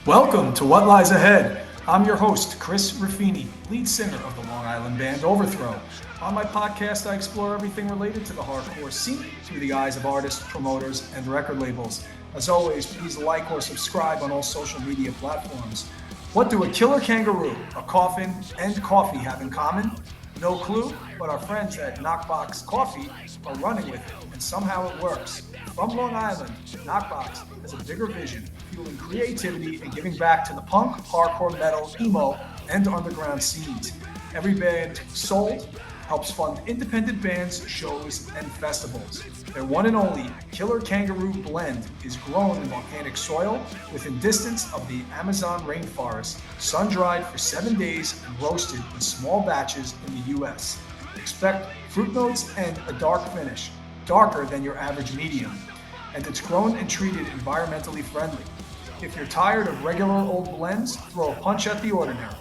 Welcome to What Lies Ahead. I'm your host, Chris Ruffini, lead singer of the Long Island band Overthrow. On my podcast, I explore everything related to the hardcore scene through the eyes of artists, promoters, and record labels. As always, please like or subscribe on all social media platforms. What do a killer kangaroo, a coffin, and coffee have in common? No clue, but our friends at Knockbox Coffee are running with it, and somehow it works. From Long Island, Knockbox has a bigger vision, fueling creativity and giving back to the punk, hardcore, metal, emo, and underground scenes. Every band sold helps fund independent bands, shows, and festivals. Their one and only Killer Kangaroo blend is grown in volcanic soil within distance of the Amazon rainforest, sun-dried for 7 days and roasted in small batches in the US. Expect fruit notes and a dark finish, darker than your average medium. And it's grown and treated environmentally friendly. If you're tired of regular old blends, throw a punch at the ordinary.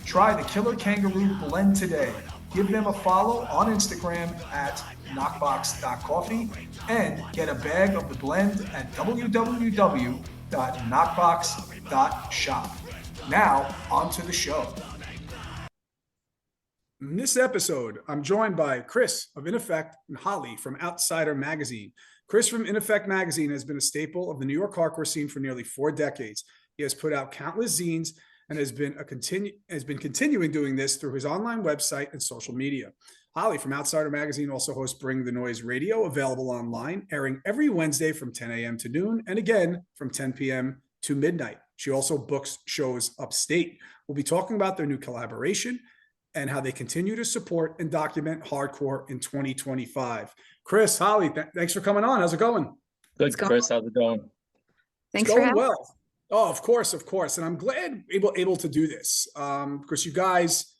Try the Killer Kangaroo blend today. Give them a follow on Instagram at knockbox.coffee and get a bag of the blend at www.knockbox.shop. Now, on to the show. In this episode, I'm joined by Chris of In Effect and Holly from Outsider Magazine. Chris from In Effect Magazine has been a staple of the New York hardcore scene for nearly 4 decades. He has put out countless zines and has been continuing doing this through his online website and social media. Holly from Outsider Magazine also hosts Bring the Noise Radio, available online, airing every Wednesday from 10 a.m. to noon, and again from 10 p.m. to midnight. She also books shows upstate. We'll be talking about their new collaboration and how they continue to support and document hardcore in 2025. Chris, Holly, thanks for coming on. How's it going? Good, Chris. How's it going? Thanks for having me. Well. Oh, of course. And I'm glad able to do this because you guys,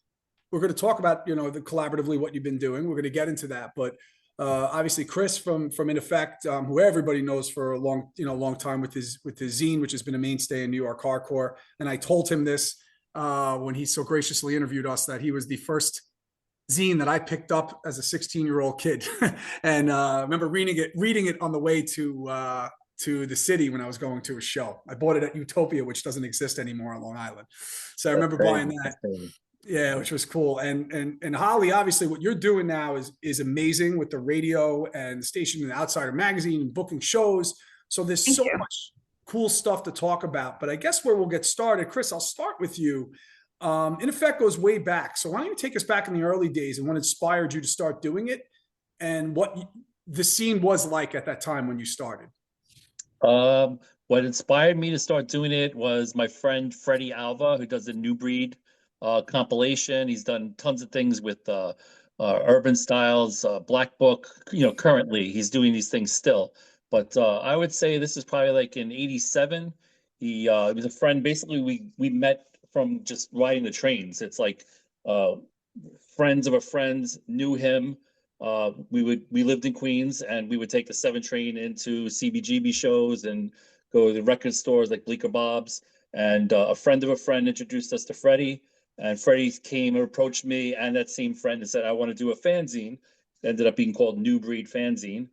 we're going to talk about, the collaboratively what you've been doing. We're going to get into that. But obviously, Chris from In Effect, who everybody knows for a long time with his zine, which has been a mainstay in New York hardcore. And I told him this when he so graciously interviewed us, that he was the first zine that I picked up as a 16-year-old kid. And I remember reading it on the way to the city when I was going to a show. I bought it at Utopia, which doesn't exist anymore on Long Island. So I remember buying that. Yeah, which was cool. And Holly, obviously what you're doing now is amazing with the radio and the station and Outsider Magazine and booking shows. So there's so much cool stuff to talk about. But I guess where we'll get started, Chris, I'll start with you. In Effect goes way back. So why don't you take us back in the early days and what inspired you to start doing it and what the scene was like at that time when you started? What inspired me to start doing it was my friend Freddie Alva, who does the New Breed compilation. He's done tons of things with Urban Styles, Black Book. Currently he's doing these things still. But I would say this is probably like in '87. He was a friend. Basically, we met from just riding the trains. It's like friends of a friend knew him. We lived in Queens, and we would take the 7 train into CBGB shows and go to the record stores like Bleecker Bob's. And a friend of a friend introduced us to Freddie, and Freddie came and approached me and that same friend and said, "I want to do a fanzine." It ended up being called New Breed Fanzine.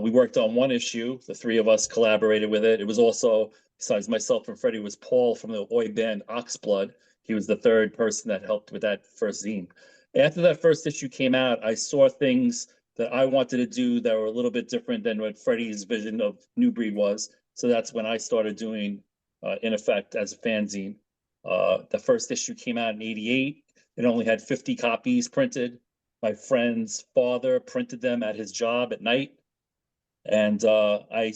We worked on one issue. The 3 of us collaborated with it. It was also, besides myself and Freddie, was Paul from the Oi band Oxblood. He was the 3rd person that helped with that first zine. After that first issue came out, I saw things that I wanted to do that were a little bit different than what Freddie's vision of New Breed was. So that's when I started doing In Effect as a fanzine. The first issue came out in '88. It only had 50 copies printed. My friend's father printed them at his job at night. And I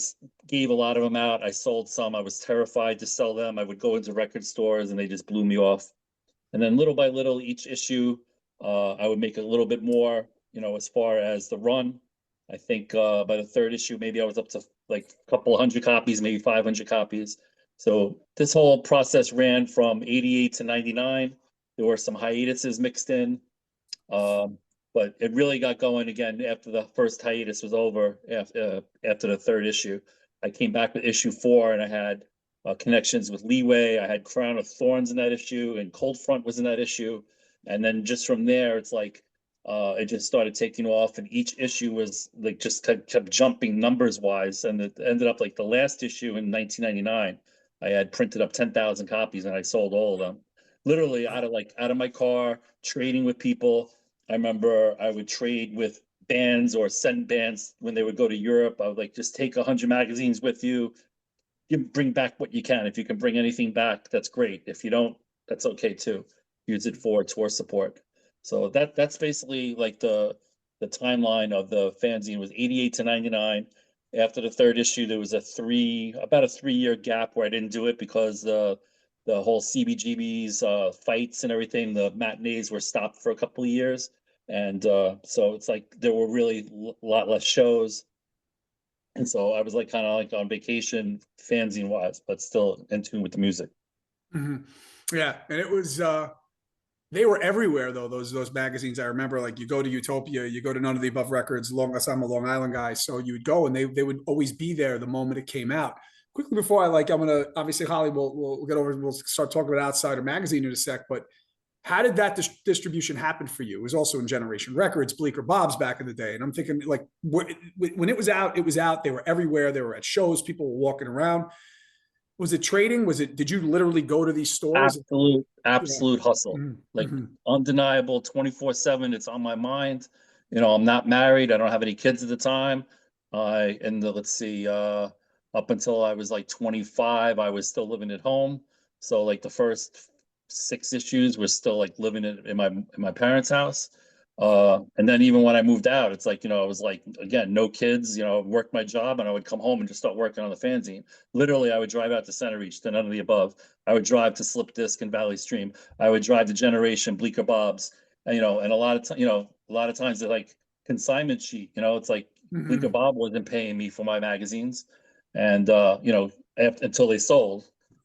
gave a lot of them out. I sold some. I was terrified to sell them. I would go into record stores and they just blew me off. And then little by little, each issue, I would make a little bit more, as far as the run. I think by the 3rd issue, maybe I was up to like a couple hundred copies, maybe 500 copies. So this whole process ran from '88 to '99. There were some hiatuses mixed in. But it really got going again after the first hiatus was over, after the 3rd issue. I came back with issue 4, and I had connections with Leeway. I had Crown of Thorns in that issue, and Cold Front was in that issue. And then just from there, it's like it just started taking off, and each issue was like just kept jumping numbers wise, and it ended up like the last issue in 1999 I had printed up 10,000 copies and I sold all of them. Literally out of my car, trading with people. I remember I would trade with bands or send bands when they would go to Europe. I would like just take 100 magazines with you. You bring back what you can. If you can bring anything back, that's great. If you don't, that's okay too. Use it for tour support. So that's basically like the timeline of the fanzine was 88 to 99. After the third issue, there was about a 3 year gap where I didn't do it because the whole CBGB's fights and everything, the matinees were stopped for a couple of years. And so it's like there were really a lot less shows. And so I was like kind of like on vacation fanzine wise, but still in tune with the music. Yeah, and it was they were everywhere though. Those magazines. I remember like you go to Utopia, you go to None of the Above Records. Long as I'm a Long Island guy, so you would go and they would always be there the moment it came out. Quickly before I'm gonna obviously Holly we'll get over. We'll start talking about Outsider magazine in a sec, but how did that distribution happen for you? It was also in Generation Records, Bleecker Bob's back in the day. And I'm thinking like when it was out, it was out. They were everywhere. They were at shows. People were walking around. Was it trading? Did you literally go to these stores? Yeah. Absolute hustle. Like Mm-hmm. undeniable 24/7. It's on my mind. I'm not married. I don't have any kids at the time. Let's see, up until I was like 25, I was still living at home. So like the first 6 issues were still like living in my parents' house. And then even when I moved out, it's like, I was like, again, no kids, worked my job and I would come home and just start working on the fanzine. Literally, I would drive out to Center Reach, to None of the Above. I would drive to Slip Disc and Valley Stream. I would drive to Generation, Bleecker Bob's, and a lot of a lot of times they're like consignment sheet, it's like Bleecker Mm-hmm. Bob wasn't paying me for my magazines. And, until they sold.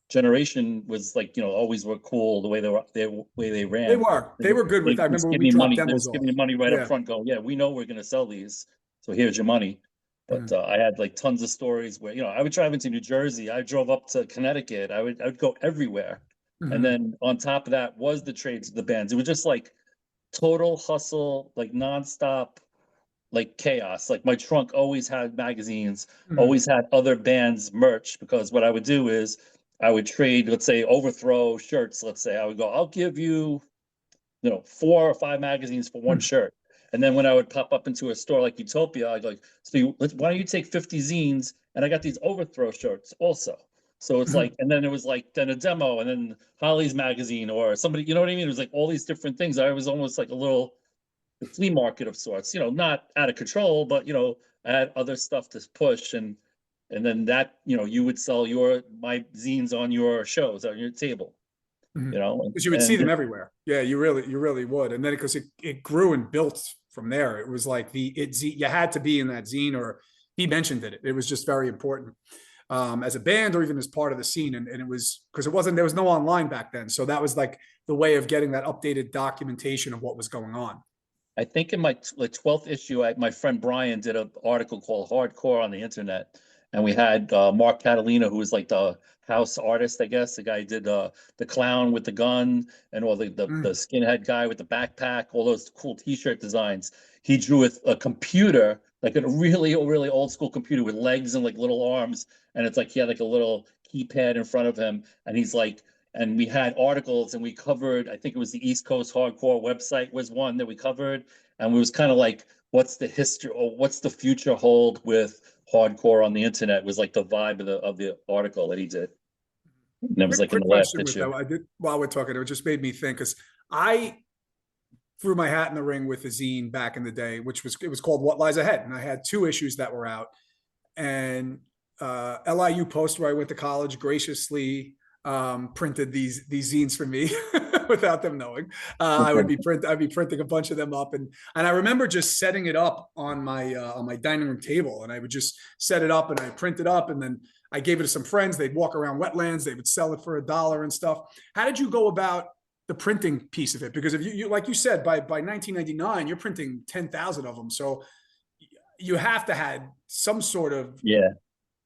Generation was like, always were cool the way they They ran. were. They They were good with. they I just remember when give we me dropped money. They demos just give off. me money right up Yeah. front, going, yeah, we know we're gonna sell these, so here's your money. But Mm-hmm. I had like tons of stories where I would drive into New Jersey. I drove up to Connecticut. I would go everywhere, and Mm-hmm. then on top of that was the trades of the bands. It was just like total hustle, like nonstop, like chaos. Like my trunk always had magazines, Mm-hmm. always had other bands merch, because what I would do is I would trade, let's say, Overthrow shirts. Let's say I would go, I'll give you, 4 or 5 magazines for one shirt. And then when I would pop up into a store like Utopia, I'd like, why don't you take 50 zines? And I got these Overthrow shirts also. So it's Mm-hmm. like, and then it was like, then a demo, and then Holly's magazine or somebody, you know what I mean? It was like all these different things. I was almost like a little flea market of sorts, not out of control, but I had other stuff to push, and then that, you would sell my zines on your shows on your table, Because you would see and them everywhere. Yeah, you really would. And then because it grew and built from there. It was like you had to be in that zine, or he mentioned it. It was just very important as a band or even as part of the scene. And it was because there was no online back then. So that was like the way of getting that updated documentation of what was going on. I think in my 12th issue, my friend Brian did an article called "Hardcore on the Internet," and we had Mark Catalina, who was like the house artist, I guess. The guy who did the clown with the gun, and all the Mm. skinhead guy with the backpack, all those cool T-shirt designs. He drew with a computer, like a really, really old school computer with legs and like little arms, and it's like he had like a little keypad in front of him, and he's like. And we had articles and we covered, I think it was the East Coast Hardcore website was one that we covered. And we was kind of like, what's the history or what's the future hold with hardcore on the internet, was like the vibe of the article that he did. And it was like in Quick the last question with issue. that. I did while we're talking, it just made me think because I threw my hat in the ring with a zine back in the day, it was called What Lies Ahead. And I had 2 issues that were out. And LIU Post, where I went to college, graciously printed these zines for me without them knowing. I'd be printing a bunch of them up, and I remember just setting it up on my dining room table, and I would just set it up and I print it up, and then I gave it to some friends. They'd walk around Wetlands, they would sell it for $1 and stuff. How did you go about the printing piece of it? Because if you like you said, by 1999, you're printing 10,000 of them, so you have to had some sort of Yeah.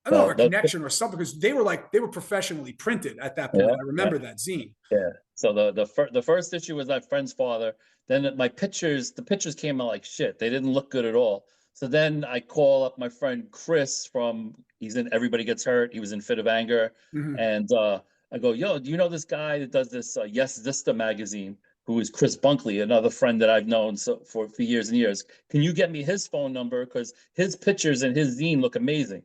I don't know, So a connection or something, because they were professionally printed at that point. yeah, I yeah, remember that zine. yeah. So the first issue was my friend's father. Then the pictures came out like shit. They didn't look good at all. So then I call up my friend Chris from He's in Everybody Gets Hurt. He was in Fit of Anger. Mhm. And I go, yo, do you know this guy that does this Yes Vista magazine, who is Chris Bunkley, another friend that I've known for years and years. Can you get me his phone number? Because his pictures and his zine look amazing.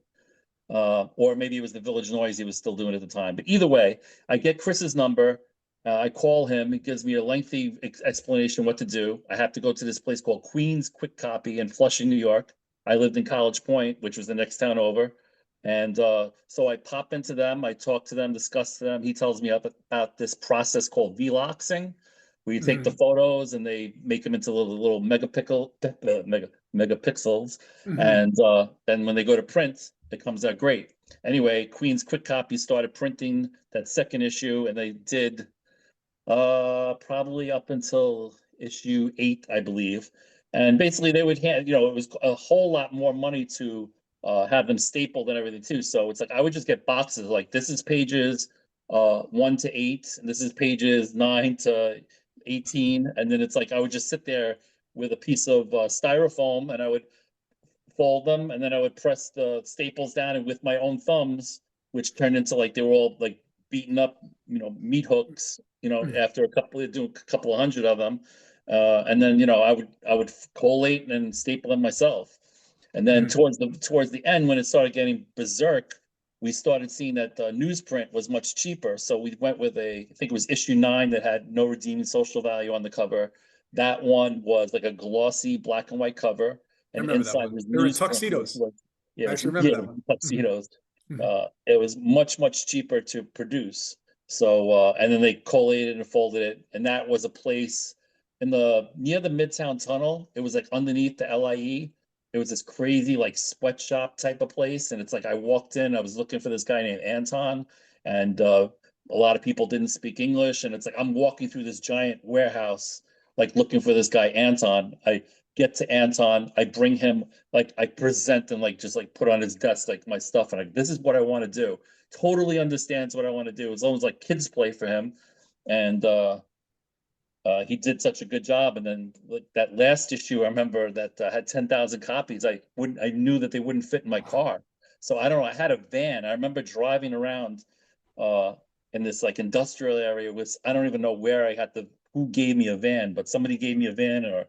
Or maybe it was the Village Noise he was still doing at the time. But either way, I get Chris's number. I call him. He gives me a lengthy explanation of what to do. I have to go to this place called Queen's Quick Copy in Flushing, New York. I lived in College Point, which was the next town over. And so I pop into them. I talk to them, discuss to them. He tells me about this process called veloxing, where you take the Mhm. photos and they make them into little megapixels. Mhm. And then when they go to print, it comes out great. Anyway, Queen's Quick Copy started printing that second issue, and they did probably up until issue 8, I believe. And basically they would hand, it was a whole lot more money to have them stapled and everything too. So it's like I would just get boxes like this is pages 1 to 8, and this is pages 9 to 18. And then it's like I would just sit there with a piece of styrofoam, and I would fold them, and then I would press the staples down, and with my own thumbs, which turned into like they were all like beaten up, meat hooks, Mhm. after do a couple of hundred of them. And then, I would collate and then staple them myself. And then Mhm. towards the end, when it started getting berserk, we started seeing that newsprint was much cheaper. So we went with I think it was issue 9 that had no redeeming social value on the cover. That one was like a glossy black and white cover, I and remember that inside one. was They were in newsprint, which tuxedos. was, yeah, I it was, actually remember yeah, that one. Mhm. tuxedos. Mhm. It was much, much cheaper to produce. So, and then they collated and folded it. And that was a place near the Midtown Tunnel. It was like underneath the LIE. It was this crazy, like, sweatshop type of place. And it's like I walked in, I was looking for this guy named Anton, and a lot of people didn't speak English. And it's like I'm walking through this giant warehouse, like looking for this guy, Anton. I get to Anton, I bring him, like, I present and like just like put on his desk like my stuff, and this is what I want to do. Totally understands what I want to do. It's almost like kids play for him. And he did such a good job. And then like that last issue, I remember that had 10,000 copies. I knew that they wouldn't fit in my car. So I don't know. I had a van. I remember driving around uh, in this like industrial area. I don't even know where who gave me a van, but somebody gave me a van, or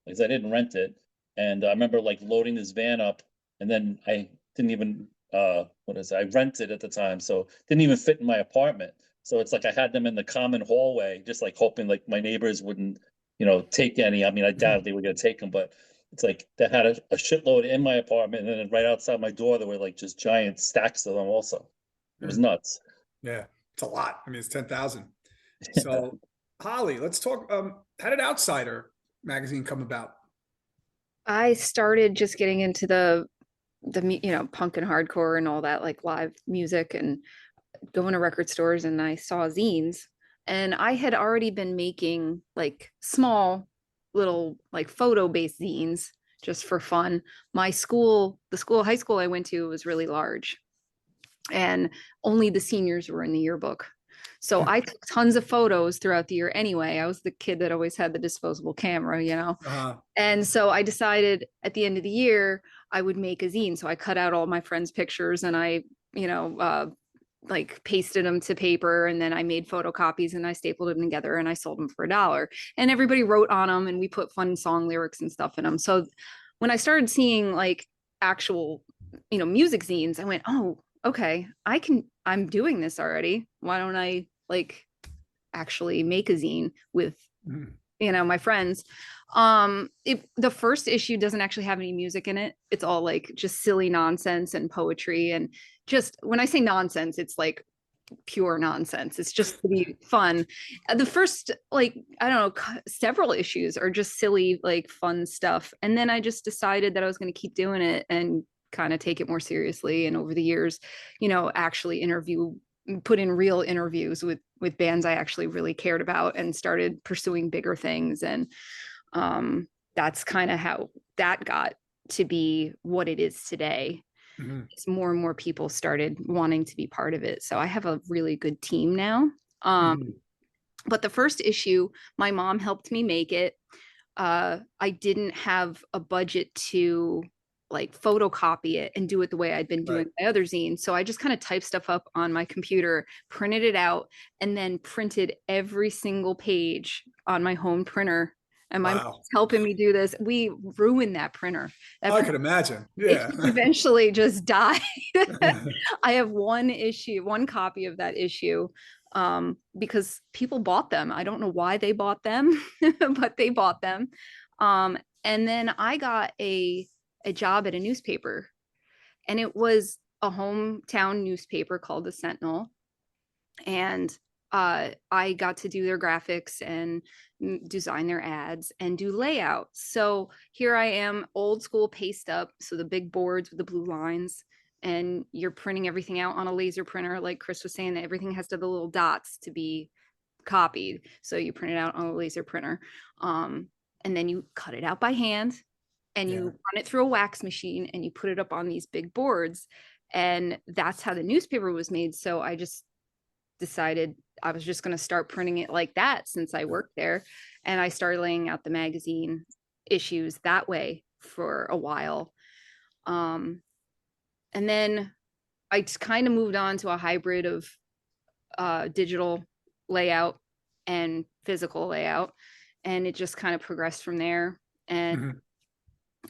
because I didn't rent it. And I remember like loading this van up, and then I didn't even, I rented at the time. So didn't even fit in my apartment. So it's like I had them in the common hallway, just like hoping like my neighbors wouldn't, take any. I mean, I doubt they were gonna take them, but it's like they had a shitload in my apartment, and then right outside my door there were like just giant stacks of them also. It was Mhm. nuts. Yeah, it's a lot. I mean, it's 10,000. So, Holly, let's talk. How did Outsider magazine come about? I started just getting into the punk and hardcore and all that, like live music, and going to record stores, and I saw zines, and I had already been making like small little like photo based zines just for fun. The high school I went to was really large, and only the seniors were in the yearbook. So I took tons of photos throughout the year anyway. I was the kid that always had the disposable camera. Uh-huh. And so I decided at the end of the year, I would make a zine. So I cut out all my friends' pictures, and I, like pasted them to paper, and then I made photocopies and I stapled them together and I sold them for $1. And everybody wrote on them, and we put fun song lyrics and stuff in them. So when I started seeing like actual, music zines, I went, oh, okay, I'm doing this already. Why don't I like actually make a zine with Mhm. my friends? The first issue doesn't actually have any music in it. It's all like just silly nonsense and poetry, and just when I say nonsense, it's like pure nonsense. It's just to be fun. The first, like, I don't know, several issues are just silly, like fun stuff. And then I just decided that I was going to keep doing it and kind of take it more seriously. And over the years, actually put in real interviews with bands I actually really cared about, and started pursuing bigger things. And that's kind of how that got to be what it is today. Mhm. As more and more people started wanting to be part of it. So I have a really good team now. Um, Mhm. but the first issue, my mom helped me make it. I didn't have a budget to like photocopy it and do it the way I'd been doing my other zines. So I just kind of typed stuff up on my computer, printed it out, and then printed every single page on my home printer. And my mom's helping me do this. We ruined that printer. I could imagine. Yeah. It eventually just died. I have one copy of that issue, because people bought them. I don't know why they bought them, but they bought them. And then I got a job at a newspaper, and it was a hometown newspaper called the Sentinel. And I got to do their graphics and design their ads and do layout. So here I am, old school paste up. So the big boards with the blue lines, and you're printing everything out on a laser printer. Like Chris was saying, that everything has to have the little dots to be copied. So you print it out on a laser printer. And then you cut it out by hand, and you run it through a wax machine, and you put it up on these big boards. And that's how the newspaper was made. So I just decided I was just going to start printing it like that since I worked there. And I started laying out the magazine issues that way for a while. And then I kind of moved on to a hybrid of digital layout and physical layout. And it just kind of progressed from there. And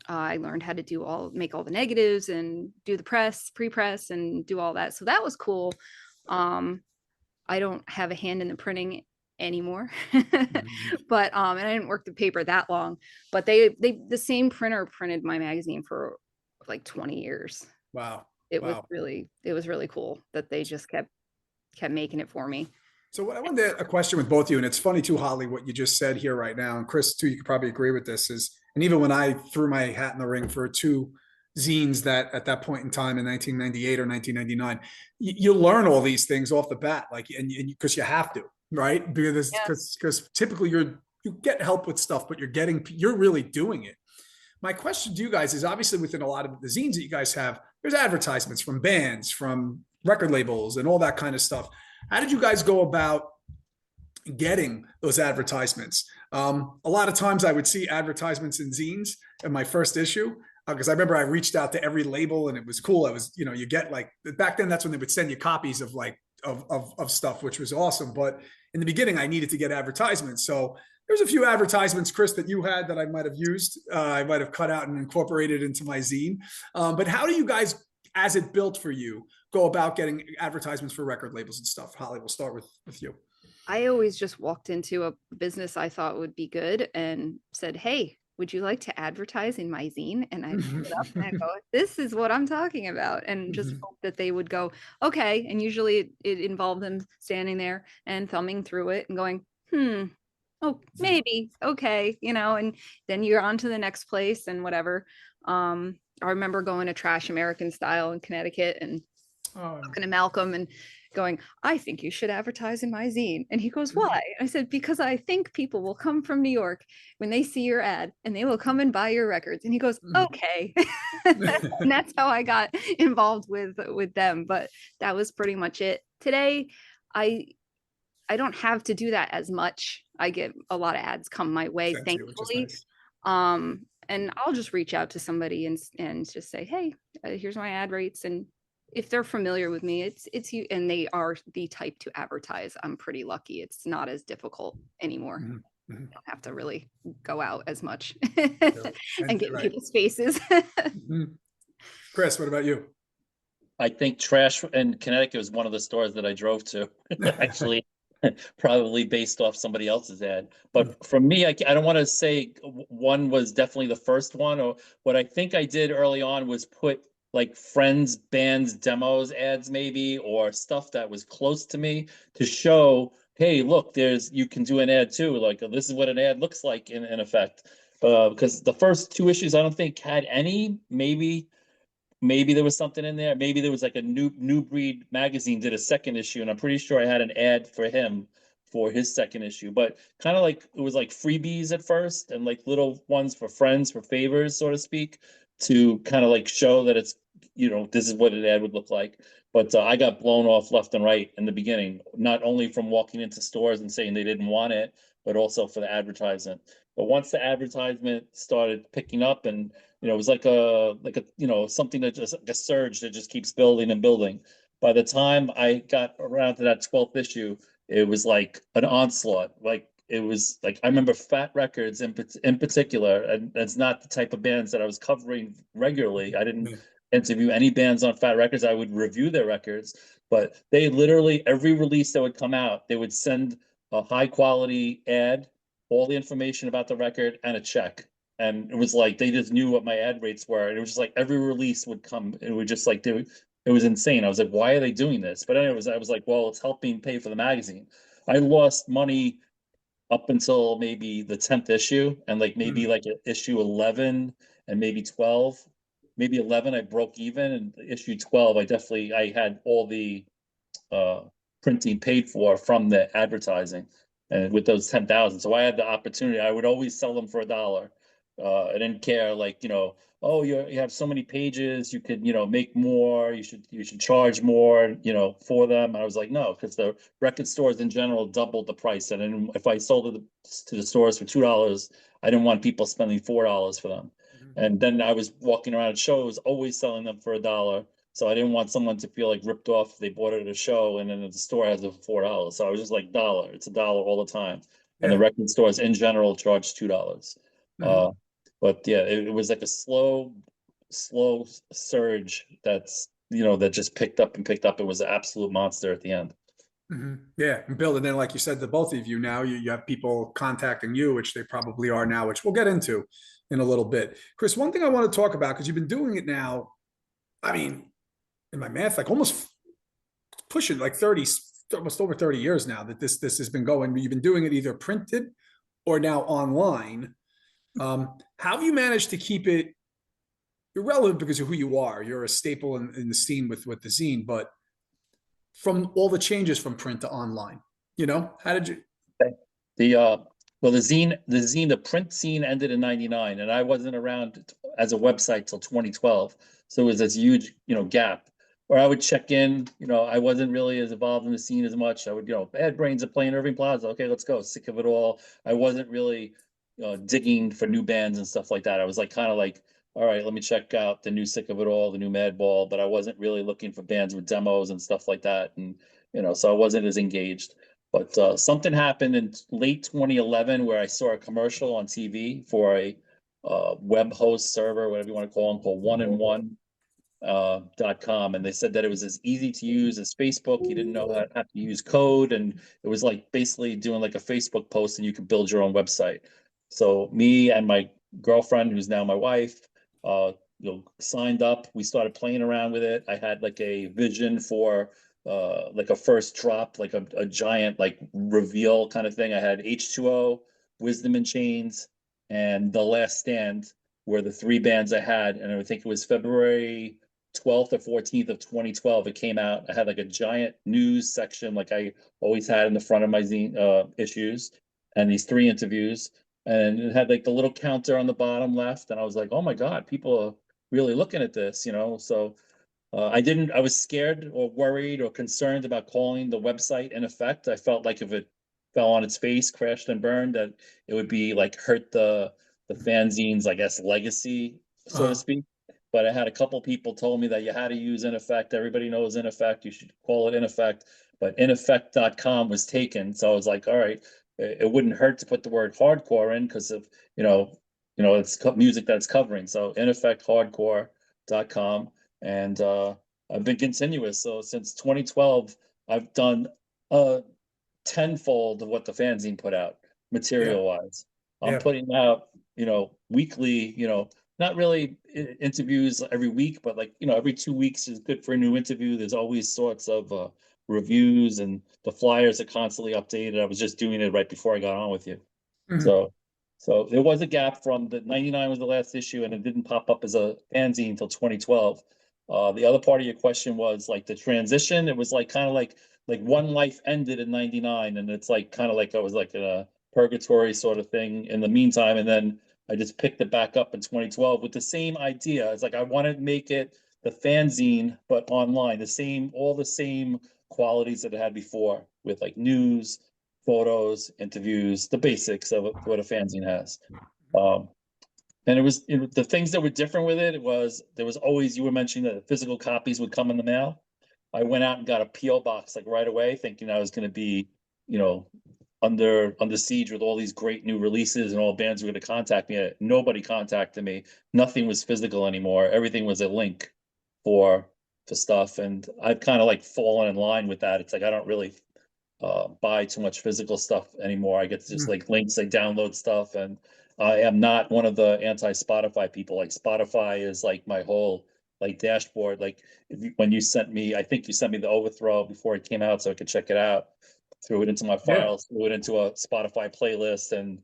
I learned how to make all the negatives and do the pre-press and do all that. So that was cool. I don't have a hand in the printing anymore, but and I didn't work the paper that long, but the same printer printed my magazine for like 20 years. Wow. It was really cool that they just kept making it for me. So I wanted a question with both of you, and it's funny too, Holly, what you just said here right now, and Chris too, you could probably agree with this, and even when I threw my hat in the ring for 2 zines that at that point in time in 1998 or 1999, you learn all these things off the bat, like, and because you have to, right? Because typically you get help with stuff, but you're really doing it. My question to you guys is, obviously within a lot of the zines that you guys have, there's advertisements from bands, from record labels, and all that kind of stuff. How did you guys go about getting those advertisements? A lot of times I would see advertisements in zines in my first issue, because I remember I reached out to every label, and it was cool. I was, you get like, back then that's when they would send you copies of like of stuff, which was awesome. But in the beginning I needed to get advertisements. So there's a few advertisements, Chris, that you had that I might have used. I might have cut out and incorporated into my zine. But how do you guys, as it built for you, go about getting advertisements for record labels and stuff? Holly, we'll start with you. I always just walked into a business I thought would be good and said, "Hey, would you like to advertise in my zine?" And I put it up and I go, "This is what I'm talking about." And just hope that they would go, "Okay." And usually it involved them standing there and thumbing through it and going, "Oh, maybe. Okay." And then you're on to the next place and whatever. I remember going to Trash American Style in Connecticut and talking to Malcolm and going, "I think you should advertise in my zine." And he goes, "Why?" I said, "Because I think people will come from New York when they see your ad and they will come and buy your records." And he goes, "Okay." And that's how I got involved with them. But that was pretty much it. Today, I don't have to do that as much. I get a lot of ads come my way, thankfully. Nice. And I'll just reach out to somebody and just say, "Hey, here's my ad rates." And if they're familiar with me, it's you, and they are the type to advertise, I'm pretty lucky. It's not as difficult anymore. I don't have to really go out as much and get people's faces. Chris, what about you? I think Trash in Connecticut was one of the stores that I drove to, actually. Probably based off somebody else's ad. But for me, I don't want to say one was definitely the first one, or what I think I did early on was put like friends, bands, demos ads maybe, or stuff that was close to me to show, hey, look, you can do an ad too. Like, this is what an ad looks like in effect. Because the first 2 issues I don't think had any. Maybe there was something in there. Maybe there was like a New Breed magazine did a second issue, and I'm pretty sure I had an ad for him for his second issue. But kind of like it was like freebies at first, and like little ones for friends, for favors, so to speak, to kind of like show that it's, this is what an ad would look like. But I got blown off left and right in the beginning, not only from walking into stores and saying they didn't want it, but also for the advertisement. But once the advertisement started picking up, and it was like a something that just like a surge that just keeps building and building. By the time I got around to that 12th issue, it was like an onslaught. Like it was like I remember Fat Records in particular, and that's not the type of bands that I was covering regularly. I didn't Yeah. interview any bands on Fat Records. I would review their records, but they literally every release that would come out, they would send a high quality ad, all the information about the record, and a check. And it was like they just knew what my ad rates were. And it was just like every release would come. It would just like it was insane. I was like, why are they doing this? But anyways, I was like, well, it's helping pay for the magazine. I lost money up until maybe the 10th issue, and like maybe like issue 11 and maybe 12, maybe 11 I broke even, and issue 12 I had all the uh printing paid for from the advertising, and with those 10,000, so I had the opportunity. I would always sell them for $1. I didn't care, like, oh, you have so many pages, you could, make more, you should charge more, for them. I was like, no, because the record stores in general doubled the price, and then if I sold it to the stores for $2, I didn't want people spending $4 for them. And then I was walking around at shows always selling them for $1. So I didn't want someone to feel like ripped off if they bought it at a show and then the store has it for $4. So I was just like, dollar, it's $1 all the time. And the Yeah. record stores in general charge $2. Uh, but yeah, it was like a slow surge that just picked up and picked up. It was an absolute monster at the end. Yeah, and Bill, and then like you said, the both of you now, you have people contacting you, which they probably are now, which we'll get into in a little bit. Chris, one thing I want to talk about, because you've been doing it now, I mean, in my math, like almost pushing like 30, almost over 30 years now that this has been going. You've been doing it either printed or now online. How have you managed to keep it irrelevant because of who you are? You're a staple in the scene with the zine, but from all the changes from print to online, how did you? The well, the print scene ended in '99, and I wasn't around as a website till 2012. So it was this huge, gap where I would check in. I wasn't really as involved in the scene as much. I would, Bad Brains are playing Irving Plaza. Okay, let's go. Sick of it all. I wasn't really digging for new bands and stuff like that. I was like kind of like, all right, let me check out the new Sick of It All, the new Madball, but I wasn't really looking for bands with demos and stuff like that. And so I wasn't as engaged. But something happened in late 2011 where I saw a commercial on TV for a web host server, whatever you want to call them, called oneandone.com. And they said that it was as easy to use as Facebook. You didn't know how to use code. And it was like basically doing like a Facebook post and you could build your own website. So me and my girlfriend, who's now my wife, signed up. We started playing around with it. I had like a vision for like a first drop, like a giant like reveal kind of thing. I had H2O, Wisdom in Chains, and The Last Stand were the three bands I had. And I think it was February 12th or 14th of 2012. It came out. I had like a giant news section, like I always had in the front of my zine issues, and these three interviews. And it had like the little counter on the bottom left. And I was like, oh my God, people are really looking at this, So I was scared or worried or concerned about calling the website in effect. I felt like if it fell on its face, crashed and burned, that it would be like hurt the fanzine's, I guess, legacy, so to speak. But I had a couple people told me that you had to use in effect. Everybody knows in effect. You should call it in effect. But ineffect.com was taken. So I was like, all right, it wouldn't hurt to put the word hardcore in because of, it's music that's covering. So ineffecthardcore.com. And I've been continuous. So since 2012, I've done tenfold of what the fanzine put out material wise. I'm putting out, weekly, not really interviews every week, but like, every 2 weeks is good for a new interview. There's always sorts of reviews, and the flyers are constantly updated. I was just doing it right before I got on with you. So there was a gap from the 99 was the last issue, and it didn't pop up as a fanzine until 2012. The other part of your question was like the transition. It was like kind of like One Life ended in 99, and it's like kind of like I was like in a purgatory sort of thing in the meantime. And then I just picked it back up in 2012 with the same idea. It's like I wanted to make it the fanzine, but online, all the same qualities that it had before, with like news, photos, interviews, the basics of what a fanzine has. And the things that were different with it was there was always, you were mentioning that the physical copies would come in the mail. I went out and got a PO box like right away, thinking I was going to be, under siege with all these great new releases and all bands were going to contact me. Nobody contacted me. Nothing was physical anymore. Everything was a link for stuff, and I've kind of like fallen in line with that. It's like I don't really buy too much physical stuff anymore. I get to just like links, like download stuff, and I am not one of the anti-Spotify people. Like Spotify is like my whole like dashboard. Like when you sent me, I think you sent me the Overthrow before it came out so I could check it out. Threw it into my files, threw it into a Spotify playlist, and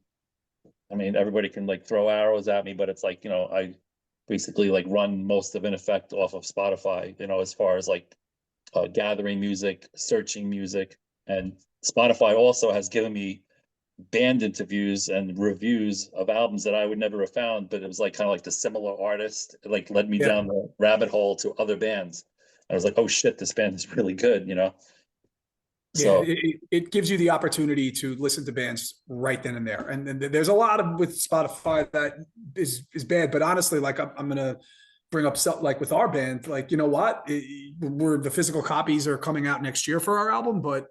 I mean everybody can like throw arrows at me, but it's like, I basically like run most of In Effect off of Spotify, as far as like gathering music, searching music. And Spotify also has given me band interviews and reviews of albums that I would never have found, but it was like kind of like the similar artist. It like led me down the rabbit hole to other bands. I was like, oh shit, this band is really good, So it gives you the opportunity to listen to bands right then and there. And then there's a lot of with Spotify that is bad, but honestly, like I'm gonna bring up stuff like with our band, like, you know what, we're the physical copies are coming out next year for our album, but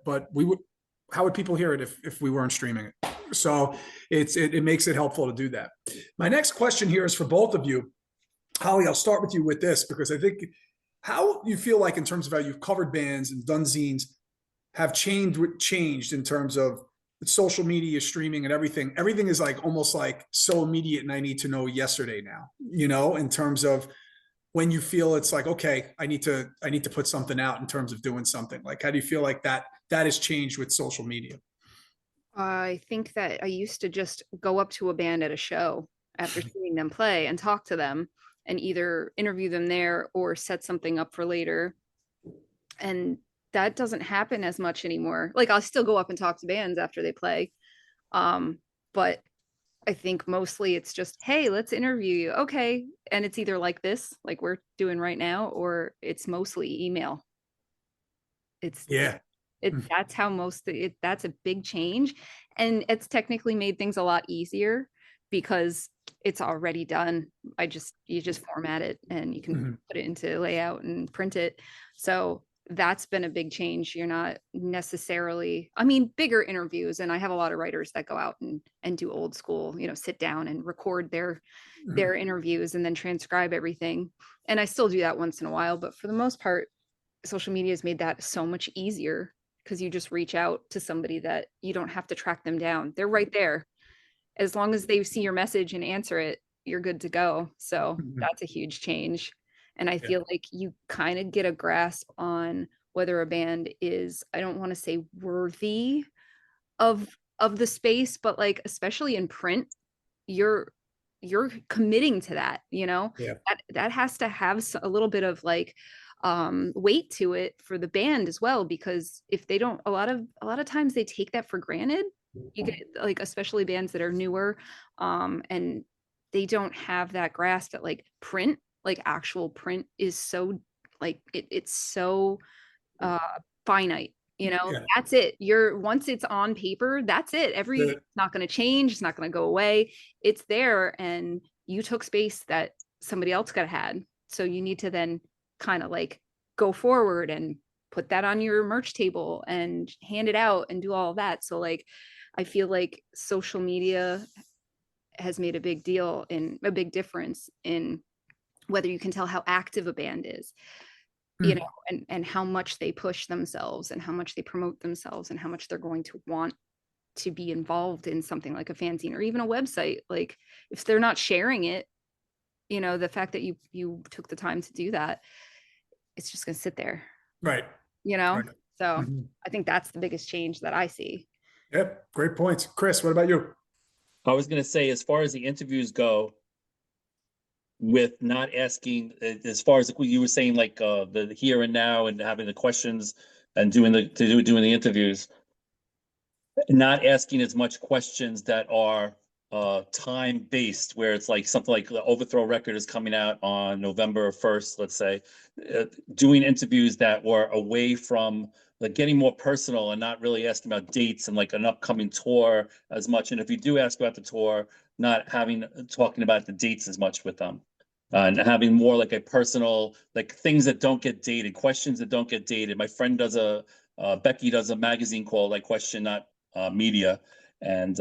how would people hear it if we weren't streaming it? So it makes it helpful to do that. My next question here is for both of you. Holly, I'll start with you with this, because I think how you feel like in terms of how you've covered bands and done zines have changed in terms of social media, streaming, and everything. Everything is like almost like so immediate, and I need to know yesterday now, in terms of when you feel it's like, okay, I need to put something out in terms of doing something. Like, how do you feel like that has changed with social media? I think that I used to just go up to a band at a show after seeing them play and talk to them and either interview them there or set something up for later. And that doesn't happen as much anymore. Like, I'll still go up and talk to bands after they play. But I think mostly it's just, hey, let's interview you. Okay. And it's either like this, like we're doing right now, or it's mostly email. That's how that's a big change. And it's technically made things a lot easier because it's already done. You just format it and you can put it into layout and print it. So that's been a big change. You're not necessarily, bigger interviews. And I have a lot of writers that go out and do old school, sit down and record their interviews and then transcribe everything. And I still do that once in a while, but for the most part, social media has made that so much easier because you just reach out to somebody that you don't have to track them down. They're right there. As long as they see your message and answer it, you're good to go. So that's a huge change. And I feel like you kind of get a grasp on whether a band is, I don't want to say worthy of the space, but like, especially in print, you're committing to that, that has to have a little bit of like weight to it for the band as well, because if they don't, a lot of times they take that for granted. You get like, especially bands that are newer, and they don't have that grasp that like print, like actual print is so like it's so finite, that's it. Once it's on paper, that's it. It's not going to change, it's not going to go away, it's there, and you took space that somebody else could have had. So you need to then kind of like go forward and put that on your merch table and hand it out and do all of that. So like, I feel like social media has made a big difference in whether you can tell how active a band is, and how much they push themselves and how much they promote themselves and how much they're going to want to be involved in something like a fanzine or even a website. Like, if they're not sharing it, the fact that you took the time to do that, it's just going to sit there. Right. So I think that's the biggest change that I see. Yep. Great points. Chris, what about you? I was going to say, as far as the interviews go, with not asking, as far as you were saying, like the here and now and having the questions and doing the interviews, not asking as much questions that are time based, where it's like something like the Overthrow record is coming out on November 1st, let's say, doing interviews that were away from like getting more personal and not really asking about dates and like an upcoming tour as much. And if you do ask about the tour, not talking about the dates as much with them. And having more like a personal, like things that don't get dated, questions that don't get dated. My friend does Becky does a magazine called like Question Not Media, and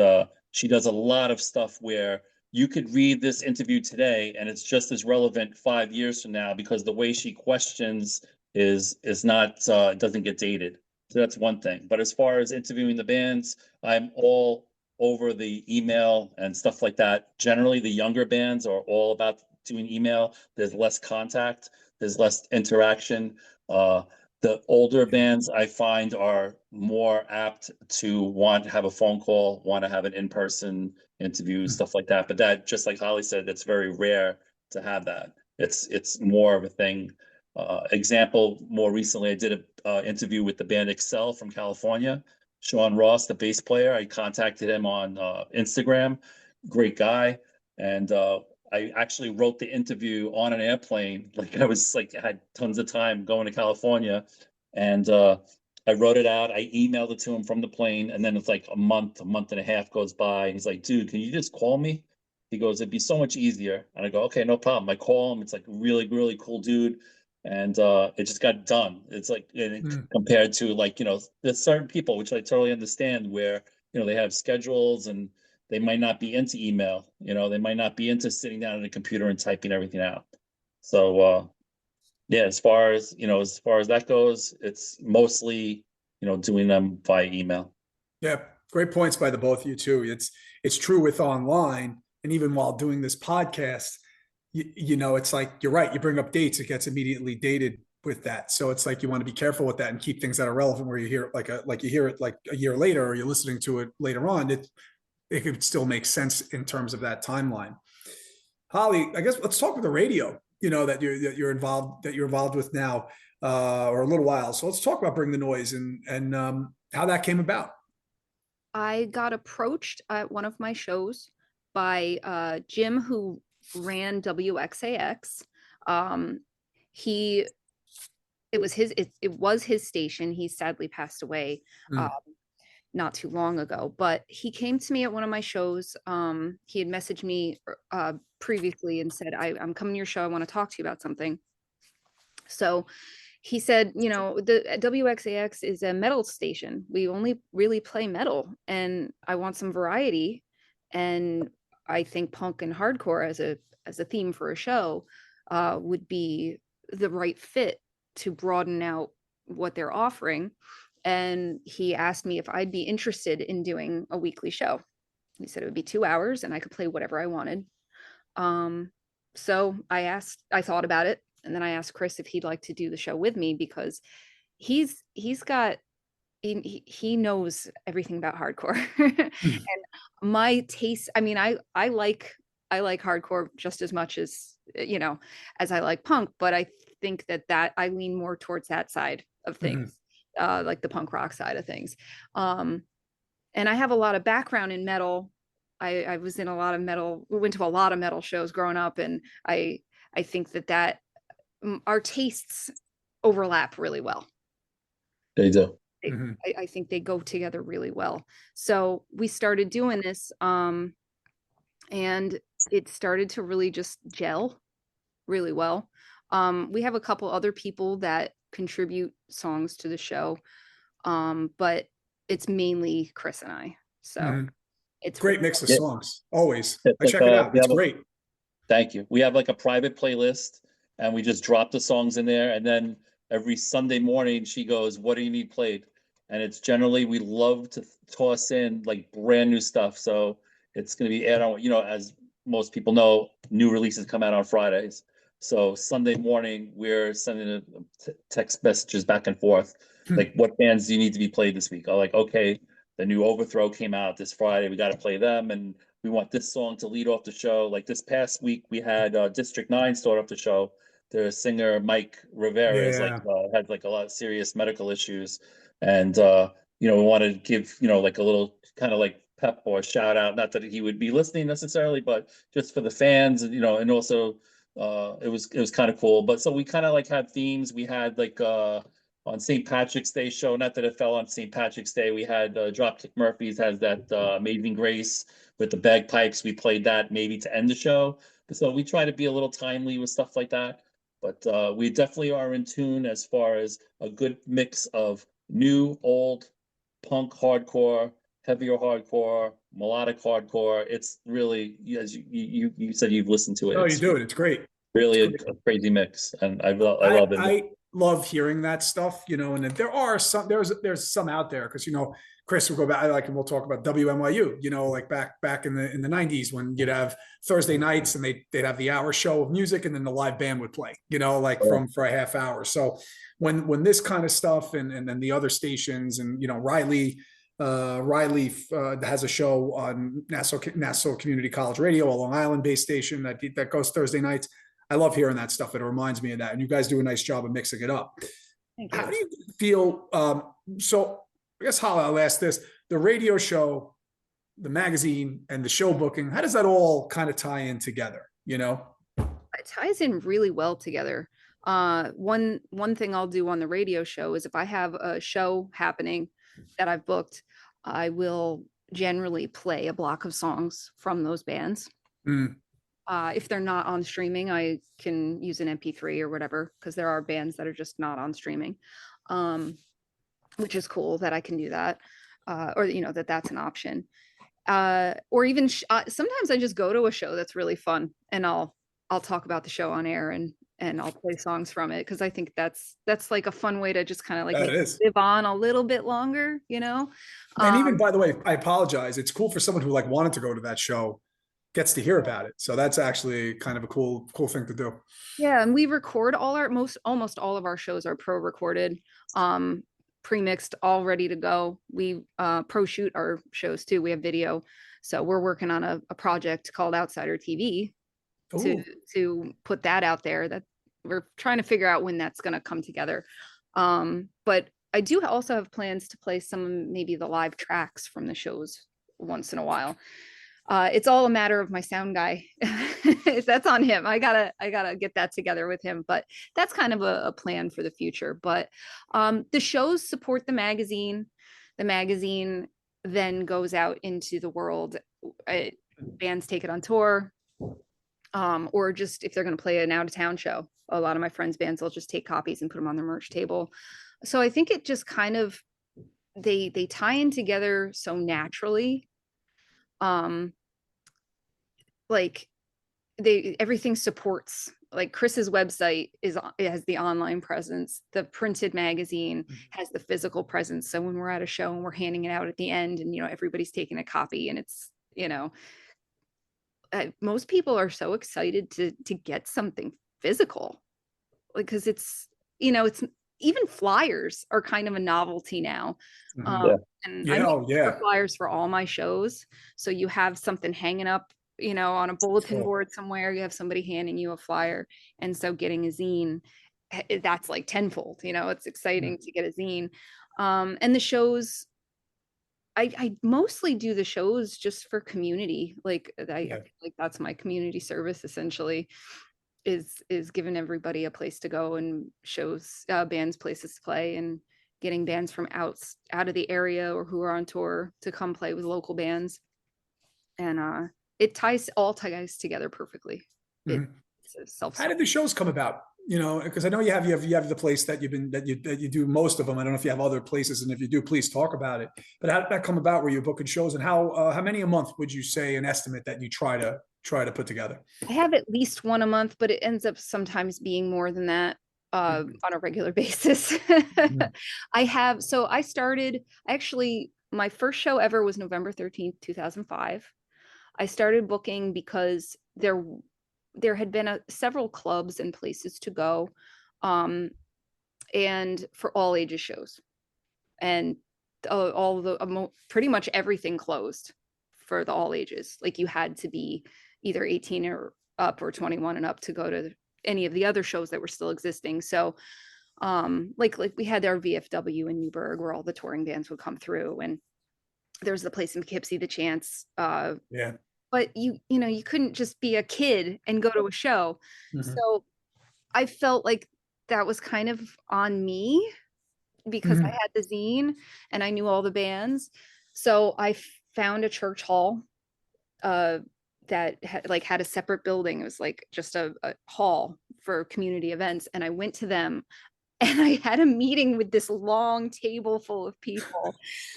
she does a lot of stuff where you could read this interview today and it's just as relevant 5 years from now because the way she questions is not it doesn't get dated. So that's one thing. But as far as interviewing the bands, I'm all over the email and stuff like that. Generally, the younger bands are all about doing email. There's less contact, there's less interaction. The older bands I find are more apt to want to have a phone call, want to have an in-person interview, stuff like that. But that, just like Holly said, it's very rare to have that. It's more of a thing. Example, more recently, I did a interview with the band Excel from California. Sean Ross, the bass player, I contacted him on Instagram. Great guy. And I actually wrote the interview on an airplane. Like I was like, I had tons of time going to California, and I wrote it out. I emailed it to him from the plane, and then it's like a month and a half goes by. And he's like, "Dude, can you just call me?" He goes, "It'd be so much easier." And I go, "Okay, no problem." I call him. It's like really, really cool dude, and it just got done. It's like compared to like there's certain people which I totally understand where they have schedules and they might not be into email. They might not be into sitting down at a computer and typing everything out. So yeah, as far as that goes, it's mostly doing them via email. Yeah, great points by the both of you too. It's true with online, and even while doing this podcast, it's like you're right. You bring up dates, it gets immediately dated with that. So it's like you want to be careful with that and keep things that are relevant. Where you hear it like you hear it like a year later, or you're listening to it later on. It could still make sense in terms of that timeline. Holly, I guess let's talk with the radio. You're involved with now, or a little while. So let's talk about Bring the Noise and how that came about. I got approached at one of my shows by Jim, who ran WXAX. He it was his station. He sadly passed away not too long ago, but he came to me at one of my shows. He had messaged me previously and said, I'm coming to your show. I want to talk to you about something. So he said, the WXAX is a metal station. We only really play metal, and I want some variety. And I think punk and hardcore as a theme for a show would be the right fit to broaden out what they're offering. And he asked me if I'd be interested in doing a weekly show. He said it would be 2 hours and I could play whatever I wanted. So I thought about it. And then I asked Chris if he'd like to do the show with me, because he knows everything about hardcore. And my taste, I mean, I like hardcore just as much as I like punk, but I think that I lean more towards that side of things. Like the punk rock side of things. And I have a lot of background in metal. I was in a lot of metal, went to a lot of metal shows growing up, and I think that our tastes overlap really well. They do. I think they go together really well. So we started doing this, and it started to really just gel really well. We have a couple other people that contribute songs to the show, but it's mainly Chris and I. So it's great mix of songs. Always, I check it out. It's great. Thank you. We have like a private playlist, and we just drop the songs in there, and then every Sunday morning she goes, "What do you need played?" And it's generally, we love to toss in like brand new stuff. So it's going to be add on, as most people know, new releases come out on Fridays. So Sunday morning, we're sending text messages back and forth. Like, what bands do you need to be played this week? I'm like, okay, the new Overthrow came out this Friday. We got to play them. And we want this song to lead off the show. Like this past week, we had District 9 start off the show. Their singer, Mike Rivera, had like a lot of serious medical issues. And, we wanted to give, like a little kind of like pep or shout out. Not that he would be listening necessarily, but just for the fans, and and also it was kind of cool. But so we kind of like had themes. We had like on St. Patrick's Day show, not that it fell on St. Patrick's Day, we had Dropkick Murphys has that Amazing Grace with the bagpipes. We played that maybe to end the show. So we try to be a little timely with stuff like that. But we definitely are in tune as far as a good mix of new, old, punk, hardcore, heavier hardcore, melodic hardcore. It's really, as you said, you've listened to it. Oh, you It's do it. It's great. really It's great. a crazy mix, and I love it. I love hearing that stuff, and there are there's some out there because Chris will go back and we'll talk about WNYU, like back in the 90s when you'd have Thursday nights and they'd have the hour show of music and then the live band would play, for a half hour. So when this kind of stuff and then the other stations and Riley has a show on Nassau Community College Radio, a Long Island based station that goes Thursday nights. I love hearing that stuff. It reminds me of that. And you guys do a nice job of mixing it up. Thank you. How do you feel? So I guess I'll ask this, the radio show, the magazine and the show booking, how does that all kind of tie in together? It ties in really well together. One thing I'll do on the radio show is if I have a show happening that I've booked, I will generally play a block of songs from those bands. If they're not on streaming, I can use an MP3 or whatever, because there are bands that are just not on streaming, which is cool that I can do that, or that's an option. Or even sometimes I just go to a show that's really fun and I'll talk about the show on air and I'll play songs from it, because I think that's like a fun way to just kind of like live on a little bit longer, And even, by the way, I apologize, it's cool for someone who wanted to go to that show gets to hear about it. So that's actually kind of a cool thing to do. Yeah, and we record almost all of our shows are pro-recorded, pre-mixed, all ready to go. We pro shoot our shows too. We have video. So we're working on a project called Outsider TV to put that out there. That we're trying to figure out when that's going to come together. But I do also have plans to play some, maybe the live tracks from the shows once in a while. It's all a matter of my sound guy. That's on him. I gotta get that together with him, but that's kind of a plan for the future. But the shows support the magazine. The magazine then goes out into the world. Bands take it on tour, or just if they're going to play an out of town show. A lot of my friends' bands will just take copies and put them on their merch table. So I think it just kind of they tie in together so naturally. Everything supports, like Chris's website it has the online presence, the printed magazine has the physical presence. So when we're at a show and we're handing it out at the end and everybody's taking a copy, and it's most people are so excited to get something physical, because it's even flyers are kind of a novelty now. And I make flyers for all my shows. So you have something hanging up, on a bulletin board somewhere, you have somebody handing you a flyer. And so getting a zine, that's like tenfold, it's exciting to get a zine. And the shows, I mostly do the shows just for community. I feel like that's my community service essentially, is giving everybody a place to go, and shows bands places to play, and getting bands from out of the area or who are on tour to come play with local bands. And it ties together perfectly. How did the shows come about? Because I know you have the place that you do most of them. I don't know if you have other places, and if you do, please talk about it. But how did that come about, where you're booking shows, and how many a month would you say, an estimate that you try to put together? I have at least one a month, but it ends up sometimes being more than that on a regular basis. I started, actually, my first show ever was November 13th, 2005. I started booking because there had been several clubs and places to go, and for all ages shows, and pretty much everything closed for the all ages. Like, you had to be either 18 or up or 21 and up to go to any of the other shows that were still existing. So like we had our VFW in Newburgh, where all the touring bands would come through, and There's the place in Poughkeepsie, the Chance. Yeah. But you couldn't just be a kid and go to a show. Mhm. So I felt like that was kind of on me because I Mhm. had the zine and I knew all the bands. So I found a church hall uh that had a separate building. It was like just a hall for community events. And I went to them and I had a meeting with this long table full of people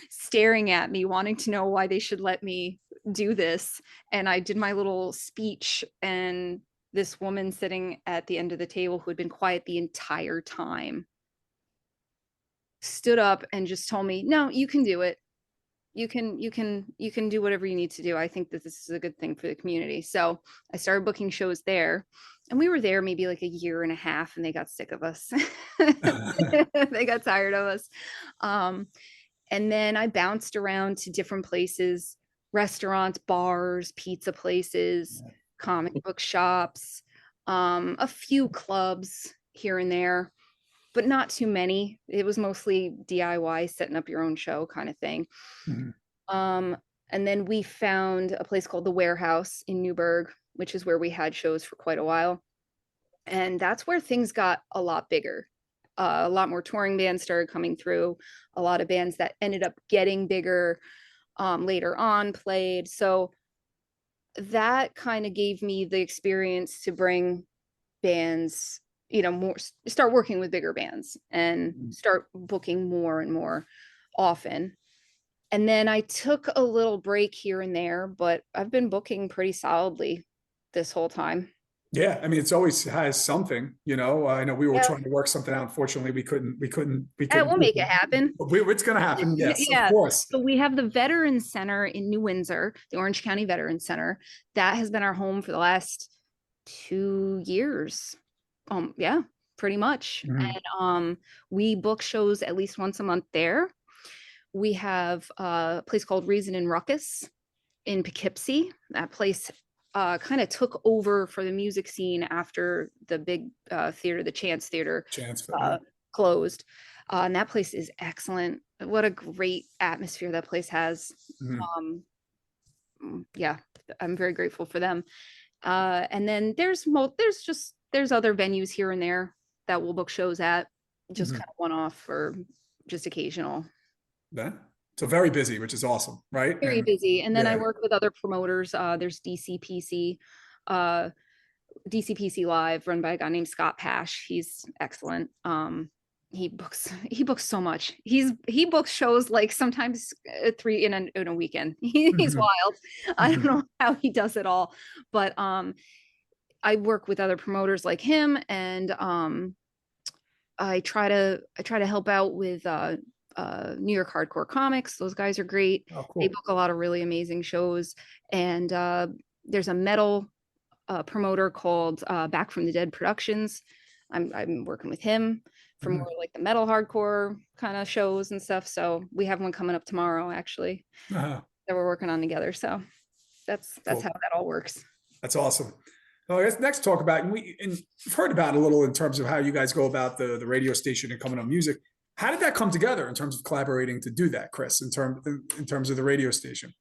staring at me, wanting to know why they should let me do this. And I did my little speech, and this woman sitting at the end of the table who had been quiet the entire time stood up and just told me, "No, you can do it. You can do whatever you need to do. I think that this is a good thing for the community." So I started booking shows there, and we were there maybe like a year and a half, and they got sick of us. They got tired of us. And then I bounced around to different places, restaurants, bars, pizza places, comic book shops, a few clubs here and there, but not too many. It was mostly DIY, setting up your own show kind of thing. Mhm. Um, and then we found a place called the Warehouse in Newburgh, which is where we had shows for quite a while. And that's where things got a lot bigger. A lot more touring bands started coming through. A lot of bands that ended up getting bigger later on played. So that kind of gave me the experience to bring bands, more, start working with bigger bands and Mhm. start booking more and more often. And then I took a little break here and there, but I've been booking pretty solidly this whole time. Yeah, I mean, it's always has something, you know. I know we were Yeah, trying to work something out. Unfortunately, we couldn't we'll do make it it. happen. But it's going to happen. Yes, of Yeah. course. So we have the Veterans Center in New Windsor, the Orange County Veterans Center. That has been our home for the last 2 years. Yeah, pretty much. Mhm. And we book shows at least once a month there. We have a place called Reason and Ruckus in Poughkeepsie. That place kind of took over for the music scene after the big theater, the Chance Theater, Chance, uh, closed. And that place is excellent. What a great atmosphere that place has. Mhm. Um, yeah, I'm very grateful for them. And then there's other venues here and there that we'll book shows at, just Mhm. kind of one off or just occasional. Yeah. So very busy, which is awesome, right? Very And busy. And then I yeah. work with other promoters. There's uh, DCPC Live, run by a guy named Scott Pash. He's excellent. He books so much. He books shows like sometimes three in a weekend. He's Mhm. wild. I don't Mhm. know how he does it all, but I work with other promoters like him, and I try to help out with New York Hardcore Comics. Those guys are great. Oh, They cool. book a lot of really amazing shows. And there's a metal promoter called Back from the Dead Productions. I'm working with him for more Mhm. like the metal hardcore kind of shows and stuff. So we have one coming up tomorrow actually Uh-huh. that we're working on together. So that's how Cool. that all works. That's awesome. Well, I guess next talk about and we've heard about it a little in terms of how you guys go about the radio station and coming on music. How did that come together in terms of collaborating to do that, Chris? In terms of the radio station.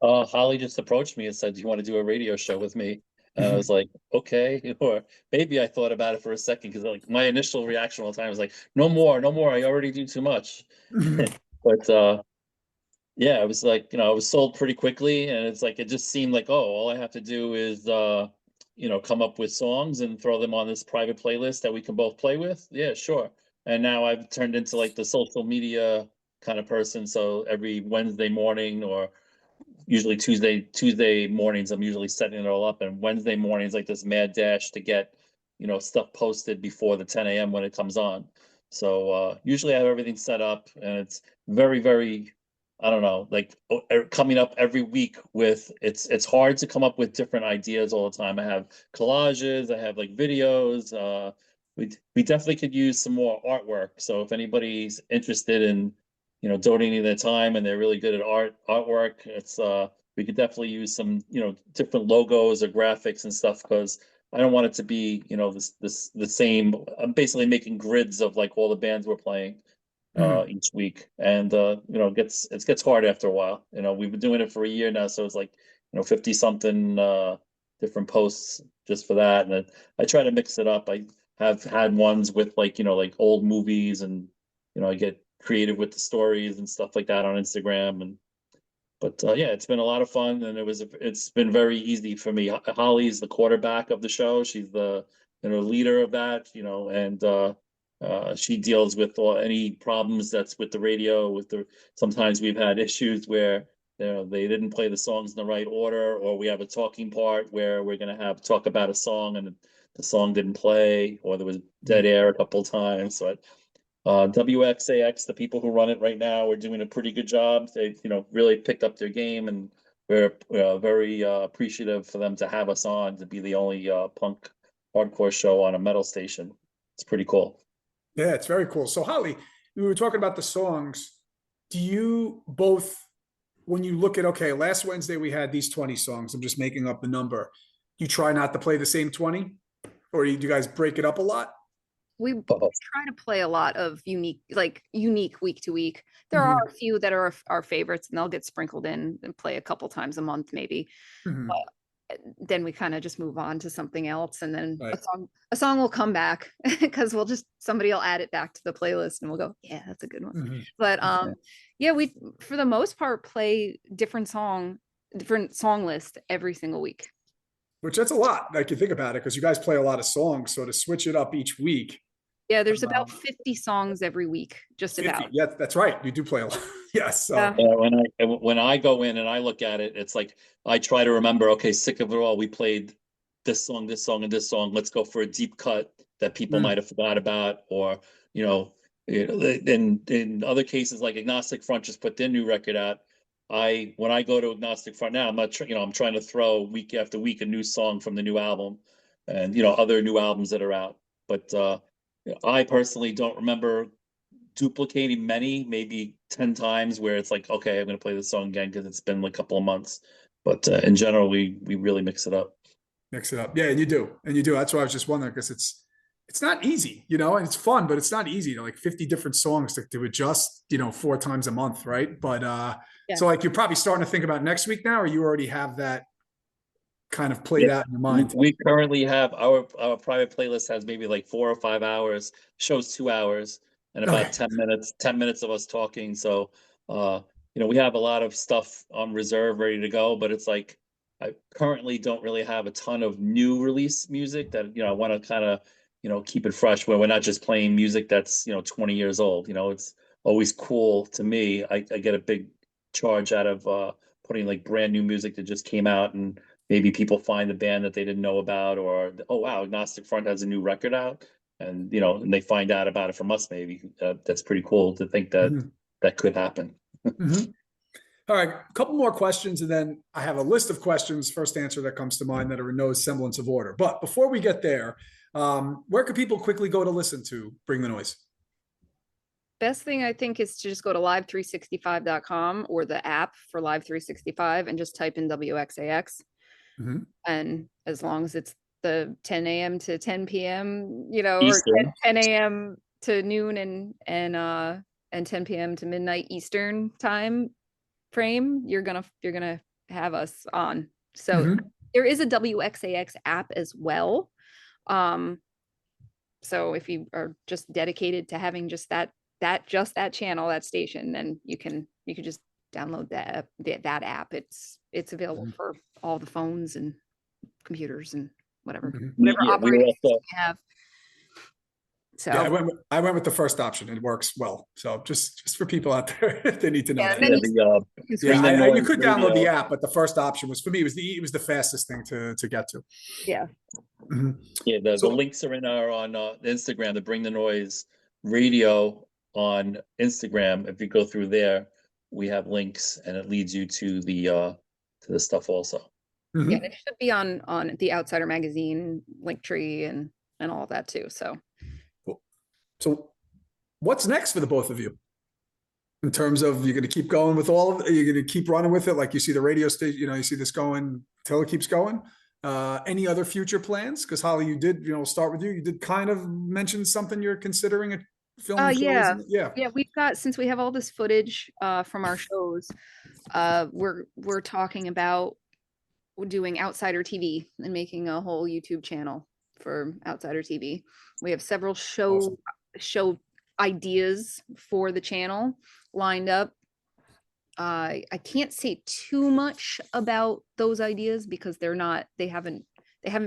Holly just approached me and said, "Do you want to do a radio show with me?" And I Mhm. was like, "Okay." Or maybe I thought about it for a second because like my initial reaction all the time was like, "No more, no more. I already do too much." Mhm. But yeah, it was like, I was sold pretty quickly, and it's like it just seemed like, oh, all I have to do is come up with songs and throw them on this private playlist that we can both play with. Yeah, sure. And now I've turned into like the social media kind of person. So every Wednesday morning or usually Tuesday mornings, I'm usually setting it all up, and Wednesday mornings like this mad dash to get stuff posted before the 10 a.m. when it comes on. So usually I have everything set up, and it's very very, I don't know, like coming up every week with it's hard to come up with different ideas all the time. I have collages, I have like videos. We definitely could use some more artwork. So if anybody's interested in donating their time and they're really good at artwork, it's we could definitely use some different logos or graphics and stuff, because I don't want it to be the same. I'm basically making grids of like all the bands we're playing. each week, and it gets hard after a while. We've been doing it for a year now, so it's like 50 something different posts just for that, and I try to mix it up. I have had ones with like old movies, and I get creative with the stories and stuff like that on Instagram, but yeah, it's been a lot of fun, and it's been very easy for me. Holly's the quarterback of the show. She's the leader of that, and she deals with any problems that's with the radio. Sometimes we've had issues where they didn't play the songs in the right order, or we have a talking part where we're going to talk about a song and the song didn't play, or there was dead air a couple of times. So WXAX, the people who run it right now, are doing a pretty good job. They, really picked up their game, and we're very appreciative for them to have us on, to be the only punk hardcore show on a metal station. It's pretty cool. Yeah, it's very cool. So Holly, we were talking about the songs. Do you both, when you look at, okay, last Wednesday we had these 20 songs, I'm just making up the number, you try not to play the same 20? Or do you guys break it up a lot? We try to play a lot of unique week to week. There are a few that are our favorites, and they'll get sprinkled in and play a couple times a month, maybe. But then we kind of just move on to something else, and then a song will come back because somebody will add it back to the playlist, and we'll go, yeah, that's a good one. But yeah, we for the most part play different song list every single week. Which that's a lot, like you think about it, because you guys play a lot of songs. So to switch it up each week. Yeah, there's about 50 songs every week, just 50, about. Yeah, that's right. You do play a lot. Yes. Yeah, when I go in and I look at it, it's like I try to remember, okay, Sick of It All, we played this song, and this song. Let's go for a deep cut that people might have forgot about, or in other cases, like Agnostic Front just put their new record out. When I go to Agnostic Front now, I'm not I'm trying to throw week after week a new song from the new album, and other new albums that are out. But I personally don't remember duplicating many, maybe 10 times, where it's like, okay, I'm going to play this song again because it's been like a couple of months. But in general, we really mix it up. Yeah, and you do. That's why I was just wondering, because it's not easy, and it's fun, but it's not easy to like 50 different songs to adjust, 4 times a month, right? But so like you're probably starting to think about next week now, or you already have that kind of played out in your mind? We currently have our private playlist has maybe like 4 or 5 hours, shows 2 hours, and about 10 minutes of us talking. So we have a lot of stuff on reserve ready to go, but it's like I currently don't really have a ton of new release music that I want to kind of keep it fresh, where we're not just playing music that's 20 years old. It's always cool to me. I get a big charge out of putting like brand new music that just came out, and maybe people find a band that they didn't know about, or oh wow, Agnostic Front has a new record out, and and they find out about it from us. Maybe that's pretty cool to think that that could happen. All right, a couple more questions, and then I have a list of questions. First answer that comes to mind that are in no semblance of order. But before we get there, where could people quickly go to listen to Bring the Noise? Best thing I think is to just go to live365.com or the app for Live365 and just type in WXAX. And as long as it's the 10 a.m. to 10 p.m., or 10 a.m. to noon and 10 p.m. to midnight Eastern time frame, you're gonna have us on. So there is a WXAX app as well. So if you are just dedicated to having just that channel, that station, then you can just download that app. It's available for all the phones and computers and whatever operating system you have. So yeah, I went with the first option. It works well. So just for people out there, they need to know that. You could download the app, but the first option was, for me, it was the fastest thing to get to. Yeah. Yeah, the links are on Instagram. The Bring the Noise Radio on Instagram. If you go through there, we have links, and it leads you to the stuff also. Yeah, it should be on the Outsider Magazine Linktree and all that too. So what's next for the both of you? In terms of, you're going to keep going with all of it? You're going to keep running with it? Like you see the radio station, you see this going till it keeps going? Any other future plans? Because Holly, you did, start with you. You did kind of mention something you're considering filming shows? Yeah. Yeah. Yeah, we've got, since we have all this footage from our shows, we're talking about doing Outsider TV and making a whole YouTube channel for Outsider TV. We have several Awesome. show ideas for the channel lined up. I can't say too much about those ideas because they haven't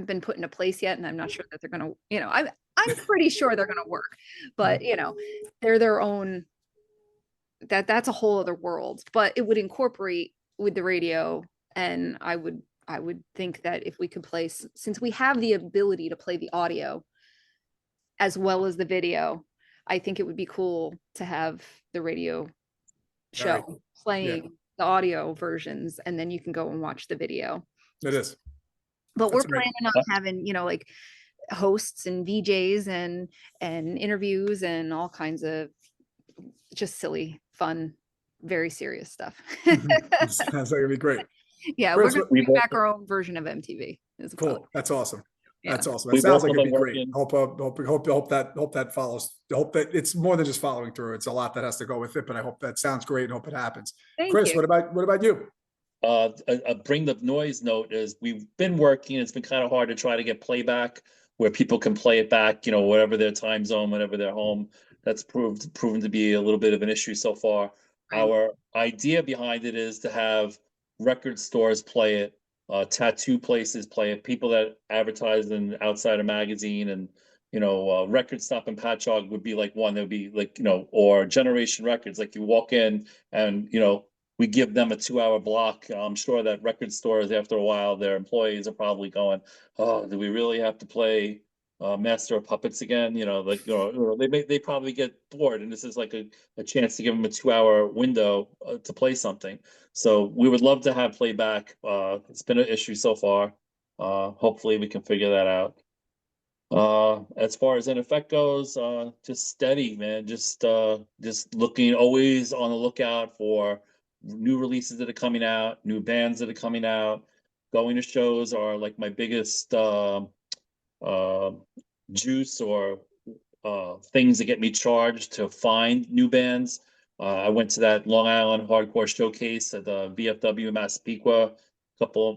been put into place yet, and I'm not sure that they're gonna, I'm pretty sure they're gonna work, but they're their own, that's a whole other world, but it would incorporate with the radio. And I would think that if we could place, since we have the ability to play the audio as well as the video, I think it would be cool to have the radio show Right. playing the audio versions, and then you can go and watch the video. It is. But That's we're great. planning on having, like hosts and VJs and interviews and all kinds of just silly, fun, very serious stuff. Sounds like it'd be great. Yeah, Chris, we're gonna bring back our own version of MTV. Cool. That's awesome. Yeah. That's awesome. That We've sounds also like it'd be been great. working- Hope that follows. Hope that it's more than just following through. It's a lot that has to go with it, but I hope that sounds great and hope it happens. Thank Chris, you. what about you? Bring the noise note is we've been working. It's been kind of hard to try to get playback where people can play it back, whatever their time zone, whenever they're home. That's proven to be a little bit of an issue so far. Right. Our idea behind it is to have record stores play it, tattoo places play it, people that advertise in Outsider magazine, and Record Stop and Patchogue would be like one that would be like, or Generation Records. Like you walk in and we give them a 2-hour block. I'm sure that record stores, after a while, their employees are probably going, "Oh, do we really have to play Master of Puppets again?" They probably get bored, and this is like a chance to give them a 2-hour window to play something. So we would love to have playback. It's been an issue so far. Hopefully we can figure that out. As far as in effect goes, just steady, man. Just looking, always on the lookout for new releases that are coming out, new bands that are coming out. Going to shows are like my biggest juice or things that get me charged to find new bands. I went to that Long Island Hardcore Showcase at the VFW in Massapequa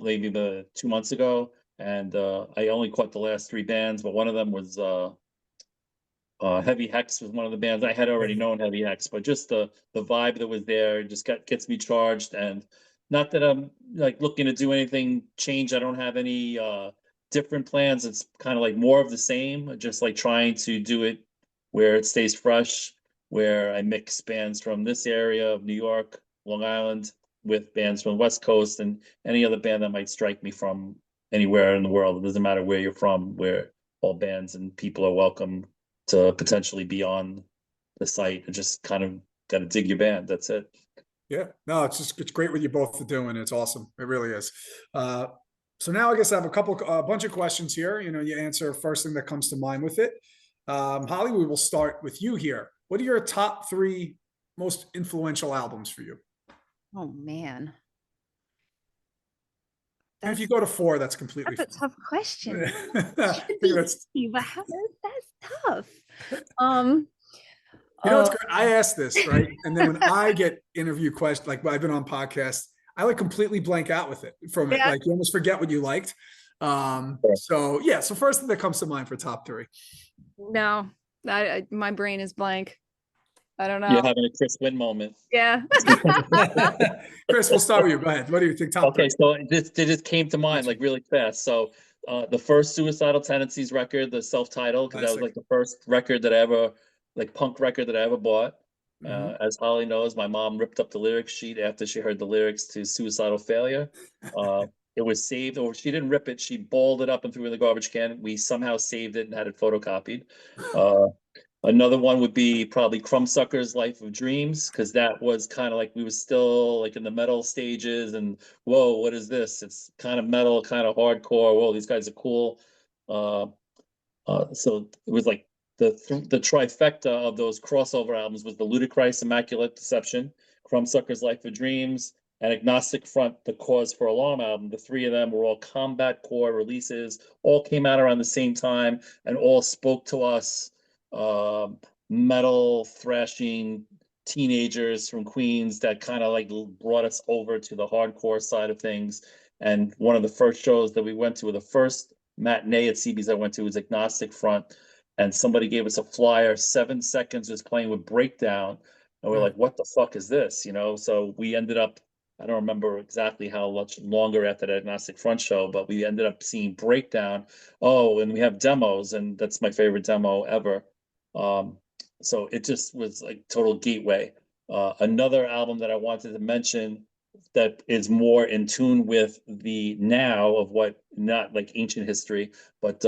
maybe 2 months ago, and I only caught the last 3 bands, but one of them was Heavy Hex was one of the bands. I had already known Heavy Hex, but just the vibe that was there just gets me charged. And not that I'm like looking to do anything change. I don't have any different plans. It's kind of like more of the same, just like trying to do it where it stays fresh, where I mix bands from this area of New York, Long Island, with bands from the West Coast and any other band that might strike me from anywhere in the world. It doesn't matter where you're from, where all bands and people are welcome to potentially be on the site. And just kind of got to dig your band. That's it. Yeah, no, it's great what you both are doing. It's awesome. It really is. So now I guess I have a bunch of questions here. You answer first thing that comes to mind with it. Holly, we will start with you here. What are your top 3 most influential albums for you? Oh man. And if you go to 4, that's completely That's a tough question. I think that's tough. it's great. I asked this, right? And then when I get interview questions, like I've been on podcasts, I like completely blank out with it from it. Like you almost forget what you liked. So first thing that comes to mind for top 3. No, my brain is blank. I don't know. You're having a Chris Wynn moment. Yeah. Chris, we'll start with you. Go ahead. What do you think? Top 3? So this just came to mind like really fast. So the first Suicidal Tendencies record, the self-titled, because that was like the first record that I ever, like punk record that I ever bought. As Holly knows, my mom ripped up the lyrics sheet after she heard the lyrics to Suicidal Failure. It was saved, or she didn't rip it, she balled it up and threw it in the garbage can. We somehow saved it and had it photocopied. Another one would be probably Crumbsucker's Life of Dreams, because that was kind of like we were still like in the metal stages and whoa, what is this? It's kind of metal, kind of hardcore. Whoa, these guys are cool. So it was like the trifecta of those crossover albums was the Ludacris Immaculate Deception, Crumbsucker's Life of Dreams, and Agnostic Front, the Cause for Alarm album. The 3 of them were all combat core releases, all came out around the same time and all spoke to us metal thrashing teenagers from Queens that kind of like brought us over to the hardcore side of things. And one of the first shows that we went to, the first matinee at CB's I went to, was Agnostic Front, and somebody gave us a flyer. 7 Seconds was playing with Breakdown, and we're like, "What the fuck is this?" You know. So we ended up. I don't remember exactly how much longer after the Agnostic Front show, but we ended up seeing Breakdown. Oh, and we have demos, and that's my favorite demo ever. So it just was like total gateway. Another album that I wanted to mention that is more in tune with the now of what, not like ancient history, but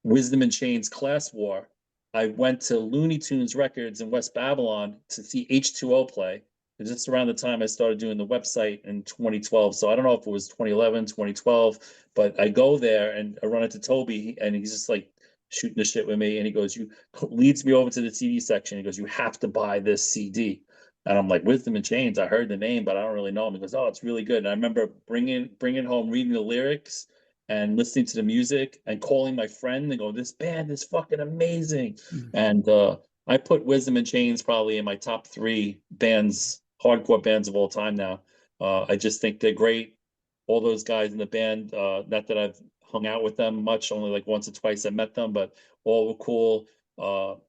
Wisdom in Chains Class War. I went to Looney Tunes Records in West Babylon to see H2O play. It was just around the time I started doing the website in 2012. So I don't know if it was 2011, 2012, but I go there and I run into Toby, and he's just like shooting the shit with me. And he goes, leads me over to the CD section. He goes, "You have to buy this CD." And I'm like, Wisdom in Chains. I heard the name, but I don't really know him. He goes, "Oh, it's really good." And I remember bringing home, reading the lyrics and listening to the music and calling my friend and go, "This band is fucking amazing." And I put Wisdom in Chains probably in my top 3 bands, hardcore bands of all time now. I just think they're great. All those guys in the band, not that I've hung out with them much, only like once or twice I met them, but all were cool.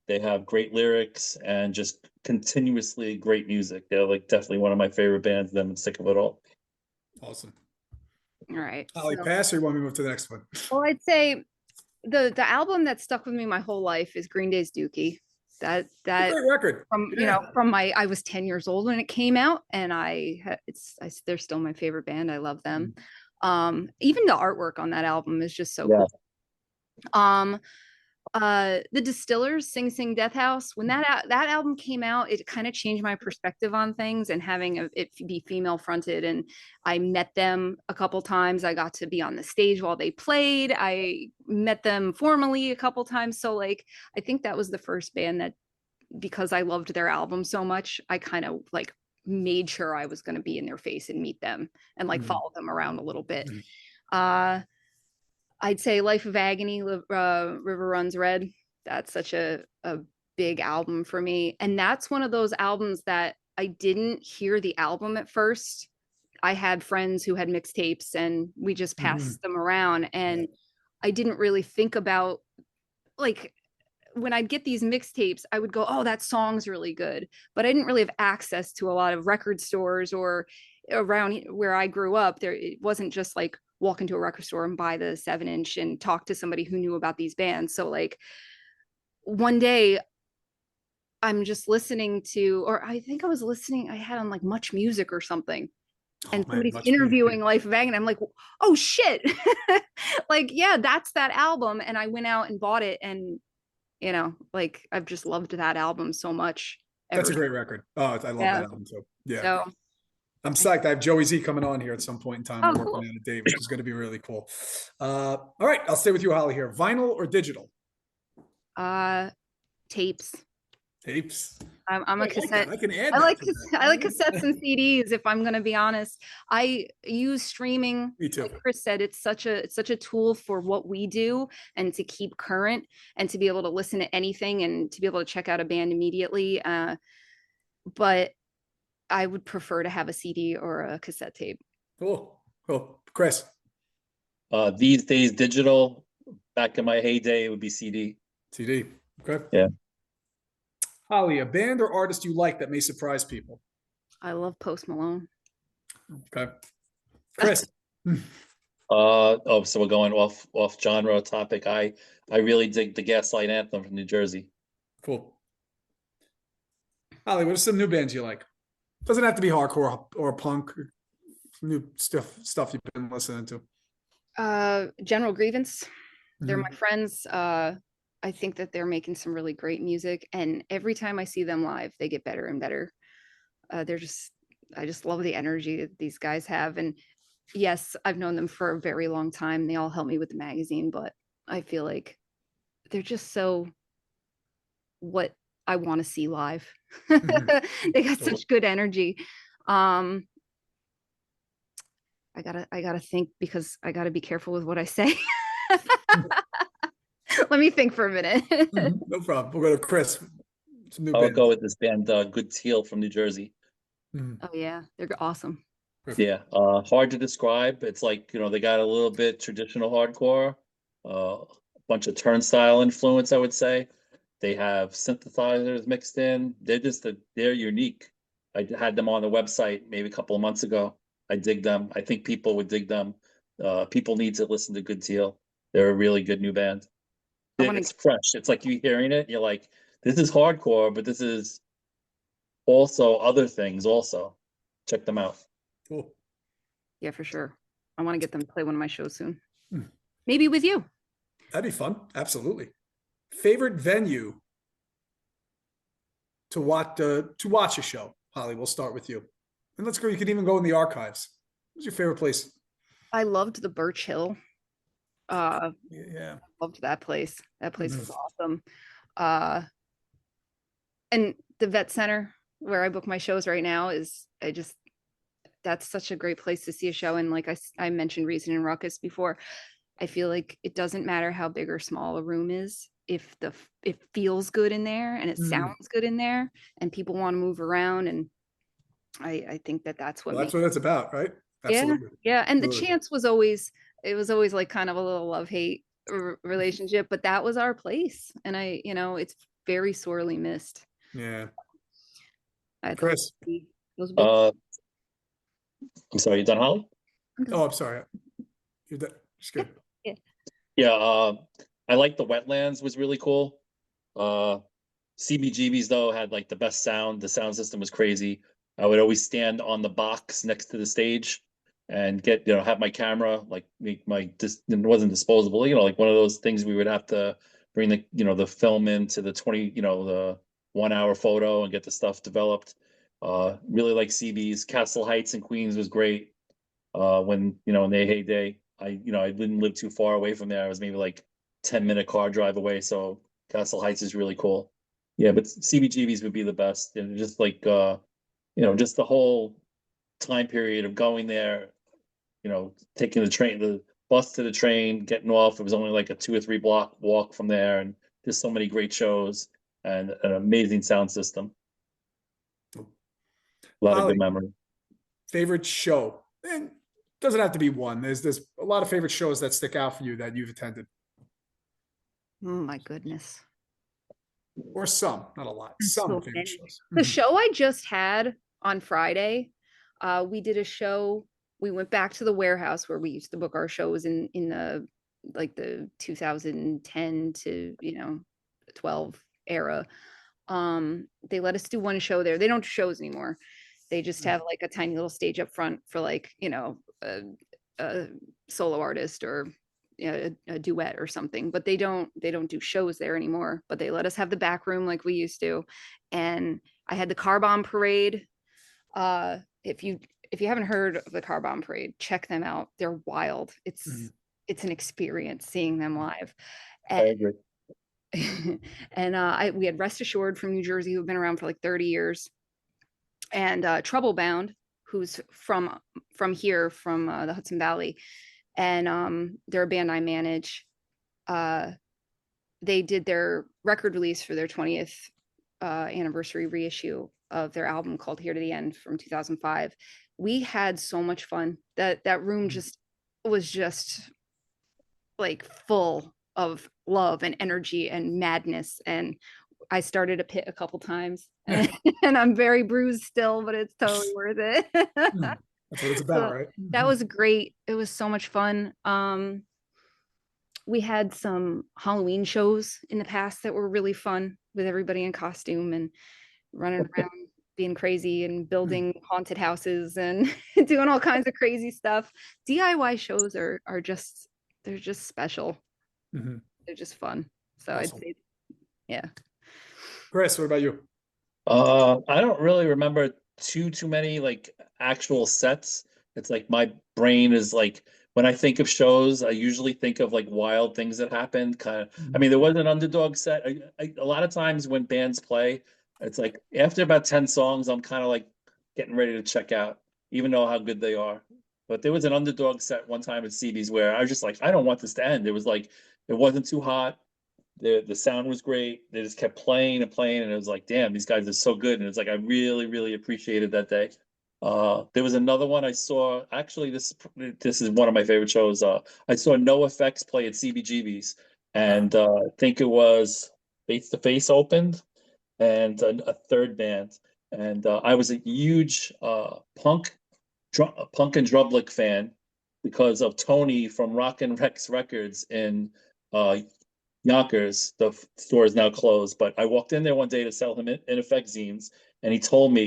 They have great lyrics and just continuously great music. They're like definitely one of my favorite bands, them and Sick of It All. Awesome. All right. Holly, pass, or you want me to move to the next one? Well, I'd say the album that stuck with me my whole life is Green Day's Dookie. That Great record. from from I was 10 years old when it came out, and they're still my favorite band. I love them. Even the artwork on that album is just so cool. The Distillers, Sing Sing Death House, when that album came out, it kind of changed my perspective on things, and having it be female fronted. And I met them a couple times. I got to be on the stage while they played. I met them formally a couple times. So like, I think that was the first band that, because I loved their album so much, I kind of like made sure I was going to be in their face and meet them and like follow them around a little bit. I'd say Life of Agony, River Runs Red. That's such a big album for me. And that's one of those albums that I didn't hear the album at first. I had friends who had mixtapes and we just passed them around. And I didn't really think about, like, when I'd get these mixtapes, I would go, "Oh, that song's really good." But I didn't really have access to a lot of record stores, or around where I grew up. It wasn't just like walk into a record store and buy the 7-inch and talk to somebody who knew about these bands. So like one day I'm just listening to, or I think I was listening, I had on like Much Music or something. And somebody's interviewing Life of Agony. I'm like, "Oh shit." Like, yeah, that's that album. And I went out and bought it, and like I've just loved that album so much. That's a great record. Oh, I love that album. So yeah. So I'm psyched. I have Joey Z coming on here at some point in time. We're working on a date, which is going to be really cool. All right, I'll stay with you, Holly, here. Vinyl or digital? Tapes. Tapes. I'm a cassette. I can add. I like cassettes and CDs. If I'm going to be honest, I use streaming. Me too. Like Chris said, it's such a tool for what we do and to keep current and to be able to listen to anything and to be able to check out a band immediately. But I would prefer to have a CD or a cassette tape. Cool. Chris? These days, digital. Back in my heyday, it would be CD. CD. Okay. Yeah. Holly, a band or artist you like that may surprise people? I love Post Malone. Okay. Chris? So we're going off genre topic. I really dig the Gaslight Anthem from New Jersey. Cool. Holly, what are some new bands you like? Doesn't have to be hardcore or punk. Or new stuff you've been listening to. General Grievance. They're my friends. I think that they're making some really great music, and every time I see them live, they get better and better. I just love the energy that these guys have. And yes, I've known them for a very long time. They all help me with the magazine, but I feel like they're just so what I want to see live. They got such good energy. I gotta think, because I gotta be careful with what I say. Let me think for a minute. No problem. We'll go to Chris. Some new I would bands. go with this band, Good Teal from New Jersey. Mhm. Oh yeah, they're awesome. Yeah, hard to describe. It's like, they got a little bit traditional hardcore, a bunch of turnstile influence, I would say. They have synthesizers mixed in. They're unique. I had them on the website maybe a couple of months ago. I dig them. I think people would dig them. People need to listen to Good Teal. They're a really good new band. I want It's to. fresh. It's like you hearing it, you're like, this is hardcore, but this is also other things also. Check them out. Cool. Yeah, for sure. I want to get them to play one of my shows soon. Hmm. Maybe with you. That'd be fun. Absolutely. Favorite venue to watch a show? Holly, we'll start with you. And let's go. You could even go in the archives. What's your favorite place? I loved the Birch Hill. Uh, Yeah. loved that place. That place Mhm. was awesome. Uh, and the vet center where I book my shows right now that's such a great place to see a show. And like I mentioned Reason and Ruckus before, I feel like it doesn't matter how big or small a room is. If it feels good in there and it Mhm. sounds good in there and people want to move around, and I think that's what Well, that's makes. what it's about, right? Yeah, Absolutely. yeah. And the Absolutely. chance was always, it was always like kind of a little love-hate relationship, but that was our place. And it's very sorely missed. Yeah. Those Chris. those books. Uh, I'm sorry, you done, Holly? Oh, I'm sorry. You're just good. Yeah. Yeah, I like the wetlands was really cool. Uh, CBGB's though had like the best sound. The sound system was crazy. I would always stand on the box next to the stage and have my camera, like make it wasn't disposable, like one of those things we would have to bring the film into the 1 hour photo and get the stuff developed. Really like CB's Castle Heights in Queens was great. When in their heyday, I didn't live too far away from there. I was maybe like 10-minute car drive away. So Castle Heights is really cool. Yeah, but CBGB's would be the best. And just like just the whole time period of going there, taking the bus to the train, getting off. It was only like a 2 or 3 block walk from there, and there's so many great shows and an amazing sound system. A lot of good Holly, memory. favorite show? And doesn't have to be one. There's a lot of favorite shows that stick out for you that you've attended. Oh my goodness. Or some, not a lot. There's Some so favorite many. shows. The Mhm. show I just had on Friday, we did a show. We went back to the warehouse where we used to book our shows in the 2010 to 12 era. They let us do one show there. They don't do shows anymore. They just have like a tiny little stage up front for like a solo artist or a duet or something, but they don't do shows there anymore. But they let us have the back room like we used to. And I had the car bomb parade. If you haven't heard of the car bomb parade, check them out. They're wild. Mhm. It's an experience seeing them live. I And agree. we had Rest Assured from New Jersey, who've been around for like 30 years, and Trouble Bound, who's from here, from the Hudson Valley, and they're a band I manage. They did their record release for their 20th anniversary reissue of their album called Here to the End from 2005. We had so much fun. That room just was just like full of love and energy and madness. And I started a pit a couple times and, I'm very bruised still, but it's totally worth it. That's what it's about, So right? that was great. It was so much fun. We had some Halloween shows in the past that were really fun with everybody in costume and running around being crazy and building haunted houses and doing all kinds of crazy stuff. DIY shows are just, they're just special. Mhm. They're just fun. So Awesome. I'd say, yeah. Chris, what about you? I don't really remember too many like actual sets. It's like my brain is like when I think of shows, I usually think of like wild things that happened. I mean, there was an underdog set. A lot of times when bands play, it's like after about 10 songs, I'm kind of like getting ready to check out, even though how good they are. But there was an underdog set one time at CB's where I was just like, I don't want this to end. It was like it wasn't too hot. The sound was great. They just kept playing and playing, and it was like, damn, these guys are so good. And it's like I really, really appreciated that day. There was another one I saw. Actually, this is one of my favorite shows. I saw NoFX play at CBGB's, and I think it was Face to Face opened, and a third band. And I was a huge punk and Drublick fan because of Tony from Rock and Rex Records in Yonkers. The store is now closed, but I walked in there one day to sell him in effect zines, and he told me,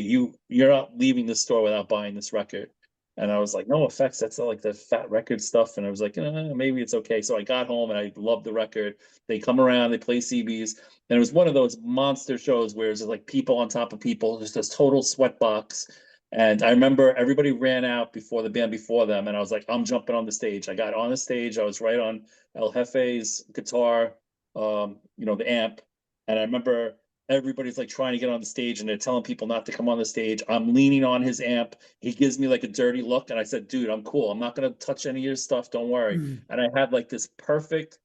you're not leaving the store without buying this record. And I was like, no effects, that's like the fat record stuff. And I was like, maybe it's okay. So I got home and I loved the record. They come around, they play CBs, and it was one of those monster shows where it's like people on top of people, just this total sweatbox. And I remember everybody ran out before the band before them, and I was like, I'm jumping on the stage. I got on the stage. I was right on El Jefe's guitar, the amp. And I remember everybody's like trying to get on the stage and they're telling people not to come on the stage. I'm leaning on his amp. He gives me like a dirty look. And I said, dude, I'm cool. I'm not going to touch any of your stuff. Don't worry. And I had like this perfect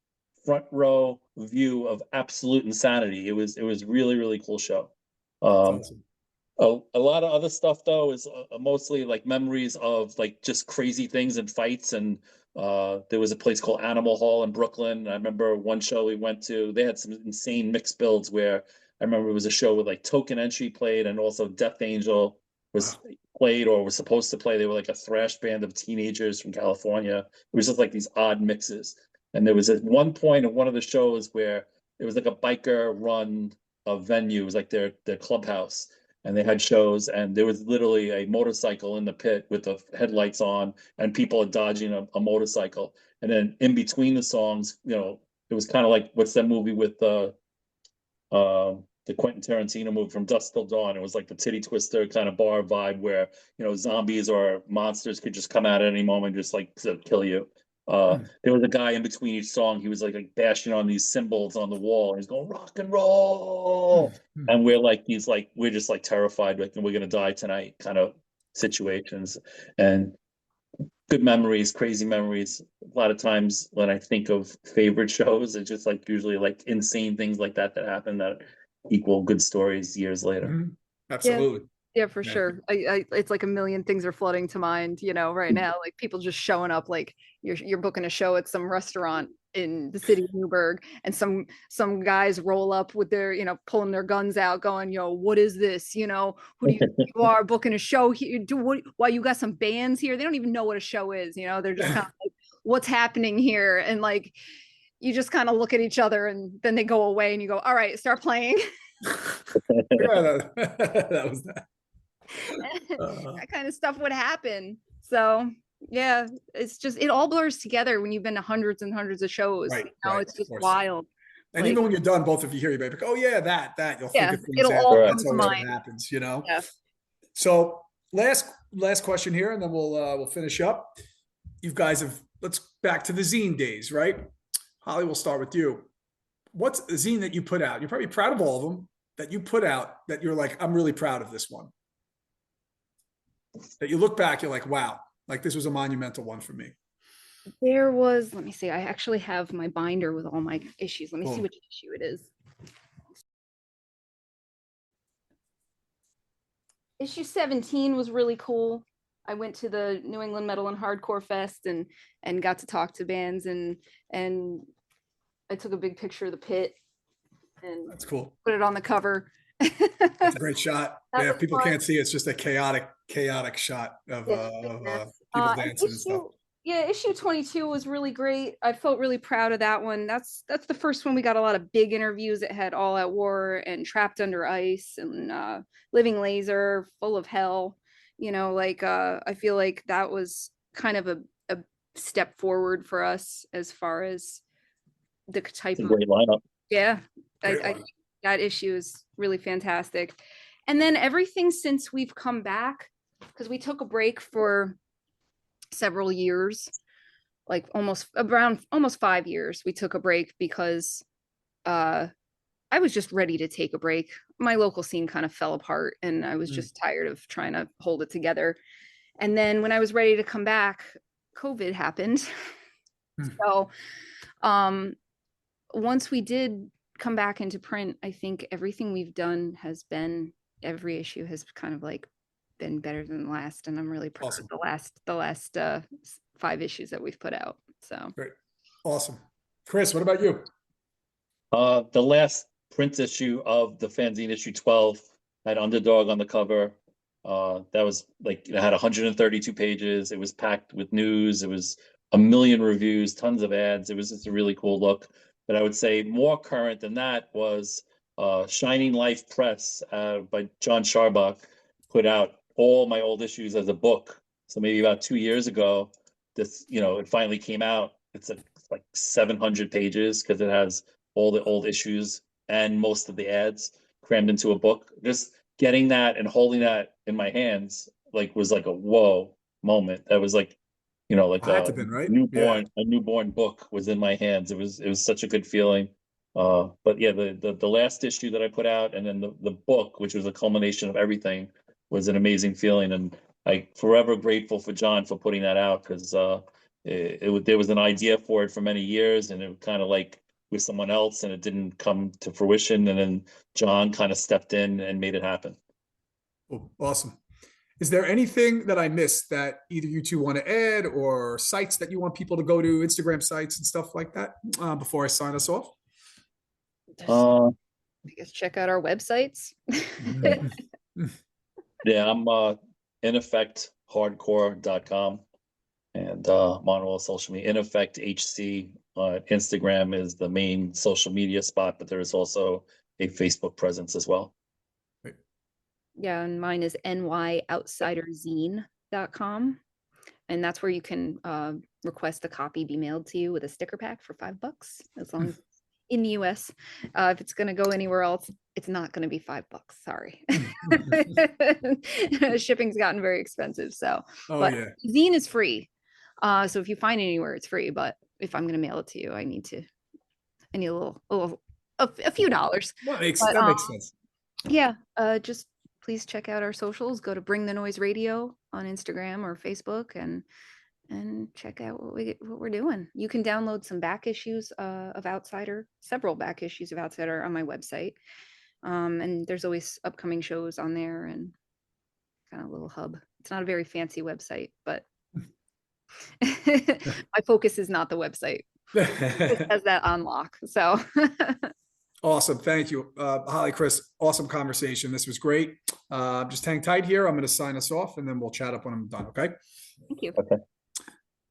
front row view of absolute insanity. It was really, really cool show. Awesome. A lot of other stuff though is mostly like memories of like just crazy things and fights. And there was a place called Animal Hall in Brooklyn. I remember one show we went to, they had some insane mixed builds where I remember it was a show with like Token Entry played, and also Death Angel was played or was supposed to play. They were like a thrash band of teenagers from California. It was just like these odd mixes. And there was at one point in one of the shows where it was like a biker run of venue. It was like their clubhouse. And they had shows, and there was literally a motorcycle in the pit with the headlights on, and people are dodging a motorcycle. And then in between the songs, it was kind of like, what's that movie with the Quentin Tarantino movie From Dusk Till Dawn? It was like the titty twister kind of bar vibe where, zombies or monsters could just come out at any moment, just like to kill you. There was a guy in between each song. He was like bashing on these cymbals on the wall, and he's going rock and roll. And we're just like terrified, like we're gonna die tonight kind of situations. And good memories, crazy memories. A lot of times when I think of favorite shows, it's just like usually like insane things like that happen that equal good stories years later. Absolutely. Yeah, for sure. It's like a million things are flooding to mind, right now, like people just showing up, like you're booking a show at some restaurant in the city of Newburgh, and some guys roll up with their, pulling their guns out going, what is this? Who do you are booking a show here? Why you got some bands here? They don't even know what a show is, they're just kind of like, what's happening here? And like, you just kind of look at each other, and then they go away and you go, all right, start playing. That was that. That kind of stuff would happen. So yeah, it's just, it all blurs together when you've been to hundreds and hundreds of shows. Right, It's just wild. And even when you're done, both of you hear, you'll be like, oh yeah, that you'll think of things. It'll all come that's to always mind. what happens, Yeah. So last question here, and then we'll finish up. You guys let's back to the zine days, right? Holly, we'll start with you. What's the zine that you put out? You're probably proud of all of them that you put out that you're like, I'm really proud of this one. That you look back, you're like, wow, like this was a monumental one for me. There was, let me see, I actually have my binder with all my issues. Let me see which issue it is. Issue 17 was really cool. I went to the New England Metal and Hardcore Fest and got to talk to bands, and I took a big picture of the pit, and that's cool. Put it on the cover. That's a great shot. Yeah, if people can't see, it's just a chaotic shot of people dancing and stuff. Yeah, issue 22 was really great. I felt really proud of that one. That's the first one we got a lot of big interviews. It had All Out War and Trapped Under Ice and Living Laser, Full of Hell. I feel like that was kind of a step forward for us as far as the type of great lineup. Yeah, I think that issue is really fantastic. And then everything since we've come back, because we took a break for several years, like almost 5 years, we took a break because I was just ready to take a break. My local scene kind of fell apart, and I was just tired of trying to hold it together. And then when I was ready to come back, COVID happened. So once we did come back into print, I think everything we've done every issue has kind of like been better than the last, and I'm really proud Awesome. of the last 5 issues that we've put out. So Great. Awesome. Chris, what about you? The last print issue of the fanzine, issue 12, had Underdog on the cover. That was like, it had 132 pages. It was packed with news. It was a million reviews, tons of ads. It was just a really cool look. But I would say more current than that was Shining Life Press by John Sharbuck put out all my old issues as a book. So maybe about 2 years ago, this, it finally came out. It's like 700 pages because it has all the old issues and most of the ads crammed into a book. Just getting that and holding that in my hands was like a whoa moment. That was like, like Had to been, right? a newborn book was in my hands. It was such a good feeling. But yeah, the last issue that I put out, and then the book, which was a culmination of everything, was an amazing feeling. And I forever grateful for John for putting that out, because there was an idea for it for many years, and it kind of like with someone else, and it didn't come to fruition. And then John kind of stepped in and made it happen. Oh, awesome. Is there anything that I missed that either you two want to add, or sites that you want people to go to, Instagram sites and stuff like that, before I sign us off? I guess check out our websites. Yeah, I'm ineffecthardcore.com, and I'm on all social media. In Effect HC Instagram is the main social media spot, but there is also a Facebook presence as well. Yeah, and mine is nyoutsiderzine.com. And that's where you can request a copy be mailed to you with a sticker pack for $5, as long as in the US. If it's going to go anywhere else, it's not going to be $5. Sorry. Shipping's gotten very expensive. So, but zine is free. So if you find it anywhere, it's free. But if I'm going to mail it to you, I need a few dollars. Well, that makes sense. Yeah. Just please check out our socials. Go to Bring the Noise Radio on Instagram or Facebook, and check out what we're doing. You can download some back issues of Outsider, several back issues of Outsider on my website. And there's always upcoming shows on there, and kind of a little hub. It's not a very fancy website, but my focus is not the website. It has that on lock. So awesome. Thank you. Holly, Chris, awesome conversation. This was great. Just hang tight here. I'm going to sign us off, and then we'll chat up when I'm done. Okay. Thank you. Okay.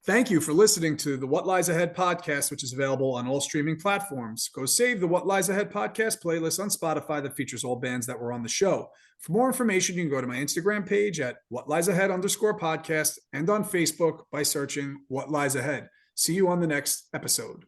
Thank you for listening to the What Lies Ahead podcast, which is available on all streaming platforms. Go save the What Lies Ahead podcast playlist on Spotify that features all bands that were on the show. For more information, you can go to my Instagram page at @WhatLiesAhead_podcast, and on Facebook by searching What Lies Ahead. See you on the next episode.